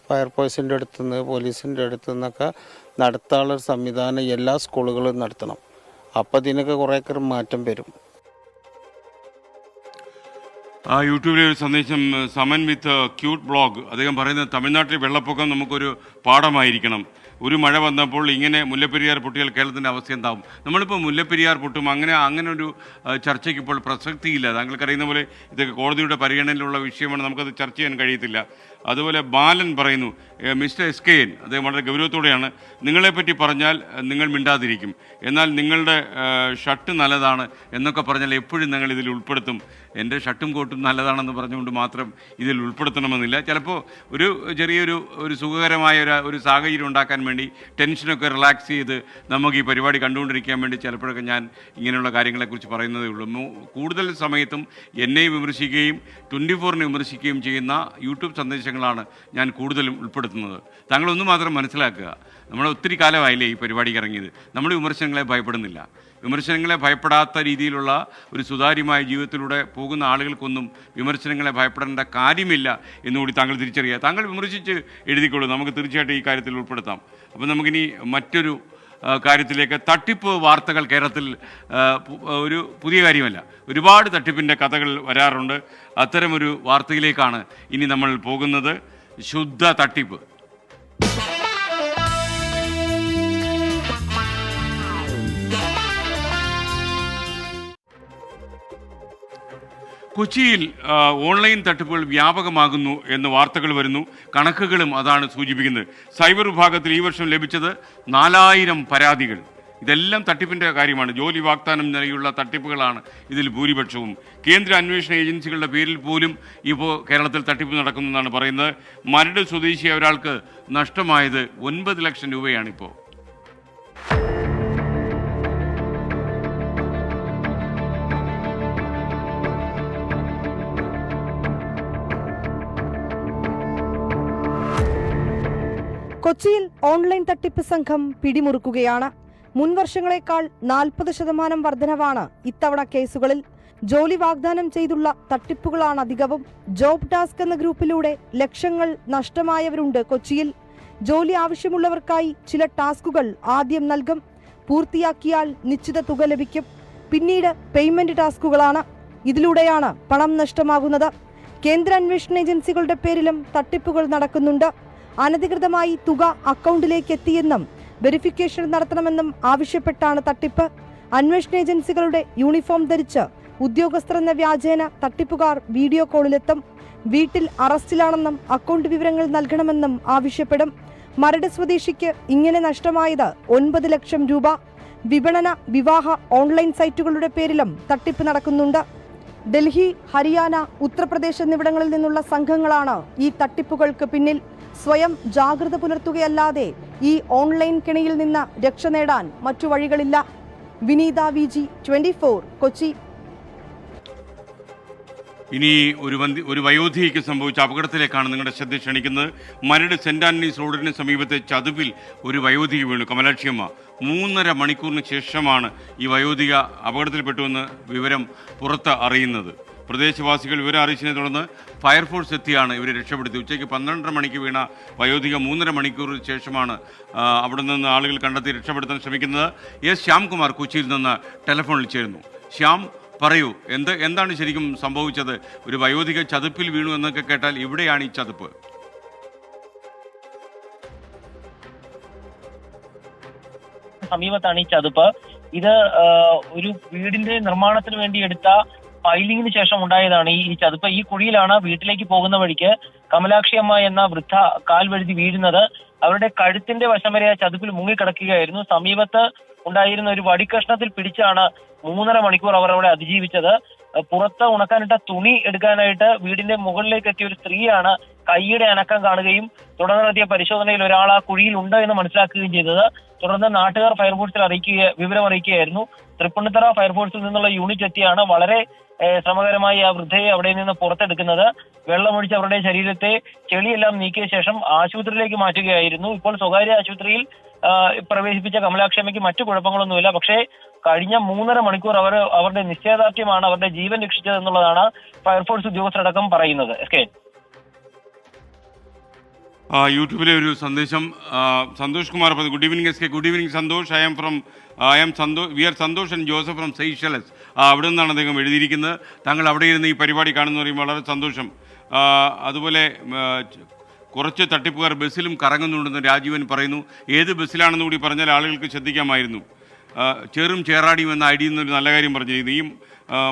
ഫയർഫോഴ്സിൻ്റെ അടുത്തുനിന്ന് പോലീസിൻ്റെ അടുത്തുനിന്നൊക്കെ നടത്താനുള്ള സംവിധാനം എല്ലാ സ്കൂളുകളും നടത്തണം. അപ്പോൾ ഇതിനൊക്കെ കുറേയൊക്കെ മാറ്റം വരും. യൂട്യൂബിലെ ഒരു സന്ദേശം, സമൻ വിത്ത് ക്യൂട്ട് ബ്ലോഗ്, അദ്ദേഹം പറയുന്നത് തമിഴ്നാട്ടിലെ വെള്ളപ്പൊക്കം നമുക്കൊരു പാഠമായിരിക്കണം. ഒരു മഴ വന്നപ്പോൾ ഇങ്ങനെ മുല്ലപ്പെരിയാർ പൊട്ടിയാൽ കേരളത്തിൻ്റെ അവസ്ഥ എന്താവും? നമ്മളിപ്പോൾ മുല്ലപ്പെരിയാർ പൊട്ടും അങ്ങനെ ഒരു ചർച്ചയ്ക്ക് ഇപ്പോൾ പ്രസക്തിയില്ല. താങ്കൾക്കറിയുന്ന പോലെ ഇതൊക്കെ കോടതിയുടെ പരിഗണനയിലുള്ള വിഷയമാണ്, നമുക്കത് ചർച്ച ചെയ്യാൻ കഴിയത്തില്ല. അതുപോലെ ബാലൻ പറയുന്നു, മിസ്റ്റർ SKN, അദ്ദേഹം വളരെ ഗൗരവത്തോടെയാണ്, നിങ്ങളെപ്പറ്റി പറഞ്ഞാൽ നിങ്ങൾ മിണ്ടാതിരിക്കും, എന്നാൽ നിങ്ങളുടെ ഷർട്ട് നല്ലതാണ് എന്നൊക്കെ പറഞ്ഞാൽ എപ്പോഴും ഞങ്ങൾ ഇതിൽ ഉൾപ്പെടുത്തും. എൻ്റെ ഷർട്ടും കോട്ടും നല്ലതാണെന്ന് പറഞ്ഞുകൊണ്ട് മാത്രം ഇതിൽ ഉൾപ്പെടുത്തണമെന്നില്ല. ചിലപ്പോൾ ചെറിയൊരു സുഖകരമായ ഒരു സാഹചര്യം ഉണ്ടാക്കാൻ വേണ്ടി, ടെൻഷനൊക്കെ റിലാക്സ് ചെയ്ത് നമുക്ക് ഈ പരിപാടി കണ്ടുകൊണ്ടിരിക്കാൻ വേണ്ടി ചിലപ്പോഴൊക്കെ ഞാൻ ഇങ്ങനെയുള്ള കാര്യങ്ങളെക്കുറിച്ച് പറയുന്നതേ ഉള്ളൂ. കൂടുതൽ സമയത്തും എന്നെ വിമർശിക്കുകയും 24-നെ വിമർശിക്കുകയും ചെയ്യുന്ന യൂട്യൂബ് സന്ദേശങ്ങളാണ് ഞാൻ കൂടുതലും ഉൾപ്പെടുത്തുന്നത്. താങ്കളൊന്ന് മാത്രം മനസ്സിലാക്കുക, നമ്മൾ ഒത്തിരി കാലമായില്ലേ ഈ പരിപാടിക്ക് ഇറങ്ങിയത്, നമ്മൾ വിമർശനങ്ങളെ ഭയപ്പെടുന്നില്ല. വിമർശനങ്ങളെ ഭയപ്പെടാത്ത രീതിയിലുള്ള ഒരു സുതാര്യമായ ജീവിതത്തിലൂടെ പോകുന്ന ആളുകൾക്കൊന്നും വിമർശനങ്ങളെ ഭയപ്പെടേണ്ട കാര്യമില്ല എന്നുകൂടി താങ്കൾ തിരിച്ചറിയുക. താങ്കൾ വിമർശിച്ച് എഴുതിക്കോളൂ, നമുക്ക് തീർച്ചയായിട്ടും ഈ കാര്യത്തിൽ ഉൾപ്പെടുത്താം. അപ്പോൾ നമുക്കിനി മറ്റൊരു കാര്യത്തിലേക്ക്, തട്ടിപ്പ് വാർത്തകൾ കേരളത്തിൽ ഒരു പുതിയ കാര്യമല്ല, ഒരുപാട് തട്ടിപ്പിൻ്റെ കഥകൾ വരാറുണ്ട്. അത്തരമൊരു വാർത്തയിലേക്കാണ് ഇനി നമ്മൾ പോകുന്നത്. ശുദ്ധ തട്ടിപ്പ്. കൊച്ചിയിൽ ഓൺലൈൻ തട്ടിപ്പുകൾ വ്യാപകമാകുന്നു എന്ന് വാർത്തകൾ വരുന്നു. കണക്കുകളും അതാണ് സൂചിപ്പിക്കുന്നത്. സൈബർ വിഭാഗത്തിൽ ഈ വർഷം ലഭിച്ചത് 4000 പരാതികൾ. ഇതെല്ലാം തട്ടിപ്പിൻ്റെ കാര്യമാണ്. ജോലി വാഗ്ദാനം നൽകിയുള്ള തട്ടിപ്പുകളാണ് ഇതിൽ ഭൂരിപക്ഷവും. കേന്ദ്ര അന്വേഷണ ഏജൻസികളുടെ പേരിൽ പോലും ഇപ്പോൾ കേരളത്തിൽ തട്ടിപ്പ് നടക്കുന്നെന്നാണ് പറയുന്നത്. മരട് സ്വദേശിയായ ഒരാൾക്ക് നഷ്ടമായത് 9 ലക്ഷം രൂപയാണിപ്പോൾ. കൊച്ചിയിൽ ഓൺലൈൻ തട്ടിപ്പ് സംഘം പിടിമുറുക്കുകയാണ്. മുൻവർഷങ്ങളെക്കാൾ 40% വർധനവാണ് ഇത്തവണ കേസുകളിൽ. ജോലി വാഗ്ദാനം ചെയ്തുള്ള തട്ടിപ്പുകളാണ് അധികവും. ജോബ് ടാസ്ക് എന്ന ഗ്രൂപ്പിലൂടെ ലക്ഷങ്ങൾ നഷ്ടമായവരുണ്ട് കൊച്ചിയിൽ. ജോലി ആവശ്യമുള്ളവർക്കായി ചില ടാസ്കുകൾ ആദ്യം നൽകും. പൂർത്തിയാക്കിയാൽ നിശ്ചിത തുക ലഭിക്കും. പിന്നീട് പേയ്മെന്റ് ടാസ്കുകളാണ്. ഇതിലൂടെയാണ് പണം നഷ്ടമാകുന്നത്. കേന്ദ്ര അന്വേഷണ ഏജൻസികളുടെ പേരിലും തട്ടിപ്പുകൾ നടക്കുന്നുണ്ട്. അനധികൃതമായി തുക അക്കൗണ്ടിലേക്ക് എത്തിയെന്നും വെരിഫിക്കേഷൻ നടത്തണമെന്നും ആവശ്യപ്പെട്ടാണ് തട്ടിപ്പ്. അന്വേഷണ ഏജൻസികളുടെ യൂണിഫോം ധരിച്ച് ഉദ്യോഗസ്ഥരെന്ന വ്യാജേന തട്ടിപ്പുകാർ വീഡിയോ കോളിലെത്തും. വീട്ടിൽ അറസ്റ്റിലാണെന്നും അക്കൗണ്ട് വിവരങ്ങൾ നൽകണമെന്നും ആവശ്യപ്പെടും. മരട് സ്വദേശിക്ക് ഇങ്ങനെ നഷ്ടമായത് 9 ലക്ഷം രൂപ. വിപണന, വിവാഹ ഓൺലൈൻ സൈറ്റുകളുടെ പേരിലും തട്ടിപ്പ് നടക്കുന്നുണ്ട്. ഡൽഹി, ഹരിയാന, ഉത്തർപ്രദേശ് എന്നിവിടങ്ങളിൽ നിന്നുള്ള സംഘങ്ങളാണ് ഈ തട്ടിപ്പുകൾക്ക് പിന്നിൽ. സ്വയം ജാഗ്രത പുലർത്തുകയല്ലാതെ ഈ ഓൺലൈൻ കെണിയിൽ നിന്ന് രക്ഷ നേടാൻ മറ്റു വഴികളില്ല. വിനീത VG, 24, കൊച്ചി. ഇനി ഒരു വയോധികയ്ക്ക് സംഭവിച്ച അപകടത്തിലേക്കാണ് നിങ്ങളുടെ ശ്രദ്ധ ക്ഷണിക്കുന്നത്. മരട് സെന്റ് ആന്റണീസ് റോഡിന് സമീപത്തെ ചതുപ്പിൽ ഒരു വയോധിക വീണു. കമലാക്ഷിയമ്മ 3.5 മണിക്കൂറിന് ശേഷമാണ് ഈ വയോധിക അപകടത്തിൽപ്പെട്ടുവെന്ന് വിവരം പുറത്ത് അറിയുന്നത്. പ്രദേശവാസികൾ വിവരം അറിയിച്ചതിനെ തുടർന്ന് ഫയർഫോഴ്സ് എത്തിയാണ് ഇവരെ രക്ഷപ്പെടുത്തി. ഉച്ചയ്ക്ക് 12:30 മണിക്ക് വീണ വയോധിക 3.5 മണിക്കൂറിന് ശേഷമാണ് അവിടെ നിന്ന് ആളുകൾ കണ്ടെത്തി രക്ഷപ്പെടുത്താൻ ശ്രമിക്കുന്നത്. എസ് ശ്യാംകുമാർ കൊച്ചിയിൽ നിന്ന് ടെലിഫോണിൽ ചേരുന്നു. ശ്യാം, പറയൂ, എന്താണ് ശരിക്കും സംഭവിച്ചത്? ഒരു വയോധിക ചതുപ്പിൽ വീണു എന്നൊക്കെ കേട്ടാൽ ഇവിടെയാണ് ഈ ചതുപ്പ്. സമീപത്താണ് ഈ ചതുപ്പ്. ഇത് ഒരു വീടിന്റെ നിർമ്മാണത്തിന് വേണ്ടി എടുത്ത ഫൈലിങ്ങിന് ശേഷം ഉണ്ടായതാണ് ഈ ചതുപ്പ്. ഈ കുഴിയിലാണ് വീട്ടിലേക്ക് പോകുന്ന വഴിക്ക് കമലാക്ഷി അമ്മ എന്ന വൃദ്ധ കാൽ വഴുതി വീഴുന്നത്. അവരുടെ കഴുത്തിന്റെ വശം വരെ ആ ചതുപ്പിൽ മുങ്ങിക്കിടക്കുകയായിരുന്നു. സമീപത്ത് ഉണ്ടായിരുന്ന ഒരു വടിക്കഷ്ണത്തിൽ പിടിച്ചാണ് 3.5 മണിക്കൂർ അവർ അവിടെ അതിജീവിച്ചത്. പുറത്ത് ഉണക്കാനിട്ട തുണി എടുക്കാനായിട്ട് വീടിന്റെ മുകളിലേക്ക് എത്തിയ ഒരു സ്ത്രീയാണ് കൈയുടെ അനക്കം കാണുകയും തുടർന്ന് നടത്തിയ പരിശോധനയിൽ ഒരാൾ ആ കുഴിയിൽ ഉണ്ട് എന്ന് മനസ്സിലാക്കുകയും ചെയ്തത്. തുടർന്ന് നാട്ടുകാർ ഫയർഫോഴ്സിൽ വിവരം അറിയിക്കുകയായിരുന്നു. തൃപ്പൂണിത്തുറ ഫയർഫോഴ്സിൽ നിന്നുള്ള യൂണിറ്റ് എത്തിയാണ് വളരെ ശ്രമകരമായി ആ വൃദ്ധയെ അവിടെ നിന്ന് പുറത്തെടുക്കുന്നത്. വെള്ളമൊഴിച്ച് അവരുടെ ശരീരത്തെ ചെളിയെല്ലാം നീക്കിയ ശേഷം ആശുപത്രിയിലേക്ക് മാറ്റുകയായിരുന്നു. ഇപ്പോൾ സ്വകാര്യ ആശുപത്രിയിൽ പ്രവേശിപ്പിച്ച കമലാക്ഷമ്മയ്ക്ക് മറ്റു കുഴപ്പങ്ങളൊന്നുമില്ല. പക്ഷേ കഴിഞ്ഞ 3.5 മണിക്കൂർ അവരുടെ നിശ്ചയദാർഢ്യമാണ് അവരുടെ ജീവൻ രക്ഷിച്ചത് എന്നുള്ളതാണ് ഫയർഫോഴ്സ് ഉദ്യോഗസ്ഥരടക്കം പറയുന്നത്. യൂട്യൂബിലെ ഒരു സന്ദേശം സന്തോഷ് കുമാർ പറഞ്ഞു. Good evening S K. Good evening Santhosh. We are Santhosh and Joseph from Seychelles. അവിടെ നിന്നാണ് അദ്ദേഹം എഴുതിയിരിക്കുന്നത്. താങ്കൾ അവിടെ ഇരുന്ന് ഈ പരിപാടി കാണുന്നു പറയുമ്പോൾ വളരെ സന്തോഷം. അതുപോലെ കുറച്ച് തട്ടിപ്പുകാർ ബസ്സിലും കറങ്ങുന്നുണ്ടെന്ന് രാജീവൻ പറയുന്നു. ഏത് ബസ്സിലാണെന്ന് കൂടി പറഞ്ഞാൽ ആളുകൾക്ക് ശ്രദ്ധിക്കാമായിരുന്നു. ചേറും ചേറാടിയും എന്ന ഐഡിയിൽ നിന്നൊരു നല്ല കാര്യം പറഞ്ഞിരുന്നു. ഈ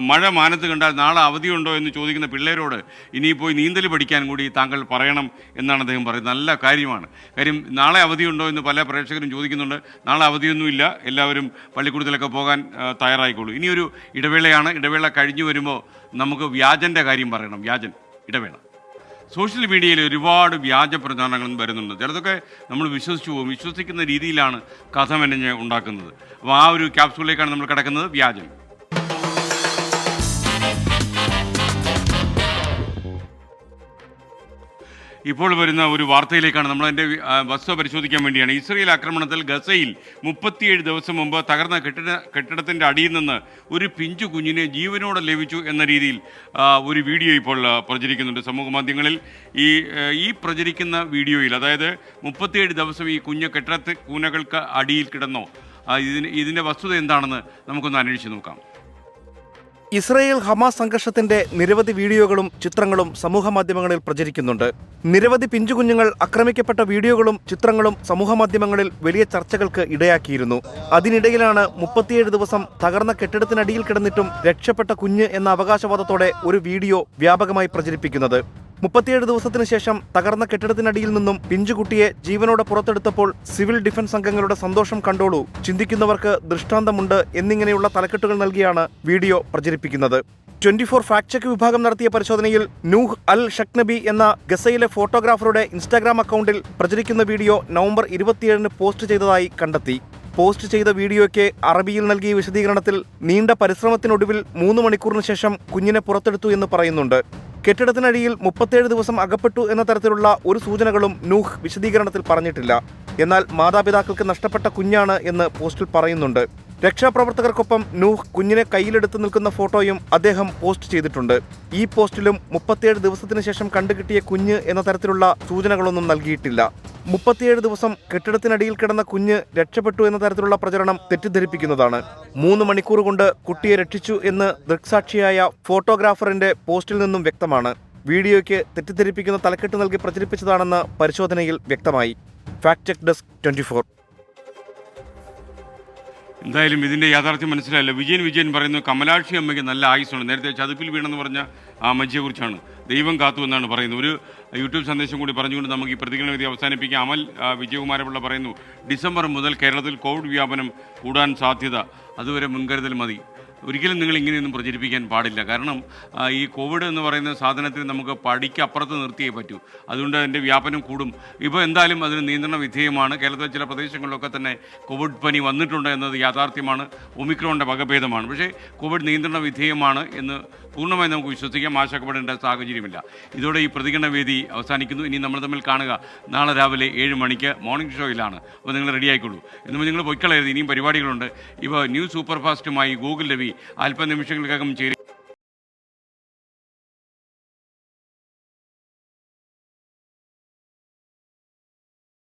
മഴ മാനത്ത് കണ്ടാൽ നാളെ അവധിയുണ്ടോ എന്ന് ചോദിക്കുന്ന പിള്ളേരോട് ഇനിയിപ്പോൾ നീന്തൽ പഠിക്കാൻ കൂടി താങ്കൾ പറയണം എന്നാണ് അദ്ദേഹം പറയുന്നത്. നല്ല കാര്യമാണ്. കാര്യം നാളെ അവധിയുണ്ടോ എന്ന് പല പ്രേക്ഷകരും ചോദിക്കുന്നുണ്ട്. നാളെ അവധിയൊന്നുമില്ല, എല്ലാവരും പള്ളിക്കൂടത്തിലൊക്കെ പോകാൻ തയ്യാറായിക്കോളൂ. ഇനിയൊരു ഇടവേളയാണ്. ഇടവേള കഴിഞ്ഞു വരുമ്പോൾ നമുക്ക് വ്യാജൻ്റെ കാര്യം പറയണം. വ്യാജൻ ഇടവേള. സോഷ്യൽ മീഡിയയിൽ ഒരുപാട് വ്യാജ പ്രചാരണങ്ങൾ വരുന്നുണ്ട്. ചിലതൊക്കെ നമ്മൾ വിശ്വസിച്ചു പോകും. വിശ്വസിക്കുന്ന രീതിയിലാണ് കഥ മെനഞ്ഞ് ഉണ്ടാക്കുന്നത്. അപ്പോൾ ആ ഒരു ക്യാപ്സൂളിലേക്കാണ് നമ്മൾ കിടക്കുന്നത്. വ്യാജൻ. ഇപ്പോൾ വരുന്ന ഒരു വാർത്തയിലേക്കാണ് നമ്മൾ എൻ്റെ വസ്തുത പരിശോധിക്കാൻ വേണ്ടിയാണ്. ഇസ്രയേൽ ആക്രമണത്തിൽ ഗസയിൽ 37 ദിവസം മുമ്പ് തകർന്ന കെട്ടിടത്തിൻ്റെ അടിയിൽ നിന്ന് ഒരു പിഞ്ചു കുഞ്ഞിനെ ജീവനോടെ ലഭിച്ചു എന്ന രീതിയിൽ ഒരു വീഡിയോ ഇപ്പോൾ പ്രചരിക്കുന്നുണ്ട് സമൂഹ മാധ്യമങ്ങളിൽ. ഈ പ്രചരിക്കുന്ന വീഡിയോയിൽ, അതായത് 37 ദിവസം ഈ കുഞ്ഞ് കൂനകൾക്ക് അടിയിൽ കിടന്നോ, ഇതിൻ്റെ വസ്തുത എന്താണെന്ന് നമുക്കൊന്ന് അന്വേഷിച്ച് നോക്കാം. ഇസ്രയേൽ ഹമാസ് സംഘർഷത്തിന്റെ നിരവധി വീഡിയോകളും ചിത്രങ്ങളും സമൂഹമാധ്യമങ്ങളിൽ പ്രചരിക്കുന്നുണ്ട്. നിരവധി പിഞ്ചുകുഞ്ഞുങ്ങൾ ആക്രമിക്കപ്പെട്ട വീഡിയോകളും ചിത്രങ്ങളും സമൂഹമാധ്യമങ്ങളിൽ വലിയ ചർച്ചകൾക്ക് ഇടയാക്കിയിരുന്നു. അതിനിടയിലാണ് 37 ദിവസം തകർന്ന കെട്ടിടത്തിനടിയിൽ കിടന്നിട്ടും രക്ഷപ്പെട്ട കുഞ്ഞ് എന്ന അവകാശവാദത്തോടെ ഒരു വീഡിയോ വ്യാപകമായി പ്രചരിപ്പിക്കുന്നത്. 37 ദിവസത്തിന് ശേഷം തകർന്ന കെട്ടിടത്തിനടിയിൽ നിന്നും പിഞ്ചുകുട്ടിയെ ജീവനോടെ പുറത്തെടുത്തപ്പോൾ സിവിൽ ഡിഫൻസ് അംഗങ്ങളുടെ സന്തോഷം കണ്ടോളൂ, ചിന്തിക്കുന്നവർക്ക് ദൃഷ്ടാന്തമുണ്ട് എന്നിങ്ങനെയുള്ള തലക്കെട്ടുകൾ നൽകിയാണ് വീഡിയോ പ്രചരിപ്പിക്കുന്നത്. 24 ഫാക്ട് ചെക്ക് വിഭാഗം നടത്തിയ പരിശോധനയിൽ നൂഹ് അൽ ഷക്നബി എന്ന ഗസയിലെ ഫോട്ടോഗ്രാഫറുടെ ഇൻസ്റ്റാഗ്രാം അക്കൗണ്ടിൽ പ്രചരിക്കുന്ന വീഡിയോ നവംബർ 27 പോസ്റ്റ് ചെയ്തതായി കണ്ടെത്തി. പോസ്റ്റ് ചെയ്ത വീഡിയോയ്ക്ക് അറബിയിൽ നൽകിയ വിശദീകരണത്തിൽ നീണ്ട പരിശ്രമത്തിനൊടുവിൽ 3 മണിക്കൂറിന് ശേഷം കുഞ്ഞിനെ പുറത്തെടുത്തു എന്ന് പറയുന്നുണ്ട്. കെട്ടിടത്തിനടിയിൽ 37 ദിവസം അകപ്പെട്ടു എന്ന തരത്തിലുള്ള ഒരു സൂചനകളും നൂഹ് വിശദീകരണത്തിൽ പറഞ്ഞിട്ടില്ല. എന്നാൽ മാതാപിതാക്കൾക്ക് നഷ്ടപ്പെട്ട കുഞ്ഞാണ് എന്ന് പോസ്റ്റിൽ പറയുന്നുണ്ട്. രക്ഷാപ്രവർത്തകർക്കൊപ്പം നൂഹ് കുഞ്ഞിനെ കയ്യിലെടുത്ത് നിൽക്കുന്ന ഫോട്ടോയും അദ്ദേഹം പോസ്റ്റ് ചെയ്തിട്ടുണ്ട്. ഈ പോസ്റ്റിലും 37 ദിവസത്തിന് ശേഷം കണ്ടുകിട്ടിയ കുഞ്ഞ് എന്ന തരത്തിലുള്ള സൂചനകളൊന്നും നൽകിയിട്ടില്ല. 37 ദിവസം കെട്ടിടത്തിനടിയിൽ കിടന്ന കുഞ്ഞ് രക്ഷപ്പെട്ടു എന്ന തരത്തിലുള്ള പ്രചരണം തെറ്റിദ്ധരിപ്പിക്കുന്നതാണ്. 3 മണിക്കൂർ കൊണ്ട് കുട്ടിയെ രക്ഷിച്ചു എന്ന് ദൃക്സാക്ഷിയായ ഫോട്ടോഗ്രാഫറിന്റെ പോസ്റ്റിൽ നിന്നും വ്യക്തമാണ്. വീഡിയോയ്ക്ക് തെറ്റിദ്ധരിപ്പിക്കുന്ന തലക്കെട്ട് നൽകി പ്രചരിപ്പിച്ചതാണെന്ന് പരിശോധനയിൽ വ്യക്തമായി. Fact check desk 24. എന്തായാലും ഇതിൻ്റെ യാഥാർത്ഥ്യം മനസ്സിലായില്ല. വിജയൻ പറയുന്നു കമലാക്ഷി അമ്മയ്ക്ക് നല്ല ആയുസ്സുണ്ട്. നേരത്തെ ചതുപ്പിൽ വീണെന്ന് പറഞ്ഞ ആ അമ്മച്ചിയെക്കുറിച്ചാണ്. ദൈവം കാത്തു എന്നാണ് പറയുന്നത്. ഒരു യൂട്യൂബ് സന്ദേശം കൂടി പറഞ്ഞുകൊണ്ട് നമുക്ക് ഈ പ്രതികരണ വിധി അവസാനിപ്പിക്കാം. അമൽ വിജയകുമാരപിള്ള പറയുന്നു ഡിസംബർ മുതൽ കേരളത്തിൽ കോവിഡ് വ്യാപനം കൂടാൻ സാധ്യത, അതുവരെ മുൻകരുതൽ മതി. ഒരിക്കലും നിങ്ങൾ ഇങ്ങനെയൊന്നും പ്രചരിപ്പിക്കാൻ പാടില്ല. കാരണം ഈ കോവിഡ് എന്ന് പറയുന്ന സാധനത്തിന് നമുക്ക് പടിക്കപ്പുറത്ത് നിർത്തിയേ പറ്റൂ. അതുകൊണ്ട് അതിൻ്റെ വ്യാപനം കൂടും. ഇപ്പോൾ എന്തായാലും അതിന് നിയന്ത്രണ വിധേയമാണ്. കേരളത്തിലെ ചില പ്രദേശങ്ങളിലൊക്കെ തന്നെ കോവിഡ് പനി വന്നിട്ടുണ്ട് എന്നത് യാഥാർത്ഥ്യമാണ്. ഒമിക്രോണിൻ്റെ വകഭേദമാണ്. പക്ഷേ കോവിഡ് നിയന്ത്രണ വിധേയമാണ് എന്ന് പൂർണ്ണമായി നമുക്ക് വിശ്വസിക്കാം. ആശങ്കപ്പെടേണ്ട സാഹചര്യമില്ല. ഇതോടെ ഈ പ്രതികരണ വേദി അവസാനിക്കുന്നു. ഇനി നമ്മൾ തമ്മിൽ കാണുക നാളെ രാവിലെ 7 മണിക്ക് മോർണിംഗ് ഷോയിലാണ്. അപ്പോൾ നിങ്ങൾ റെഡി ആയിക്കോളൂ. എന്നുമ്പോൾ നിങ്ങൾ പൊയ്ക്കളയരുത്. ഇനിയും പരിപാടികളുണ്ട്. ഇപ്പോൾ ന്യൂസ് സൂപ്പർ ഫാസ്റ്റുമായി ഗൂഗിൾ രവി അല്പനിമിഷങ്ങൾക്കകം ചേരും.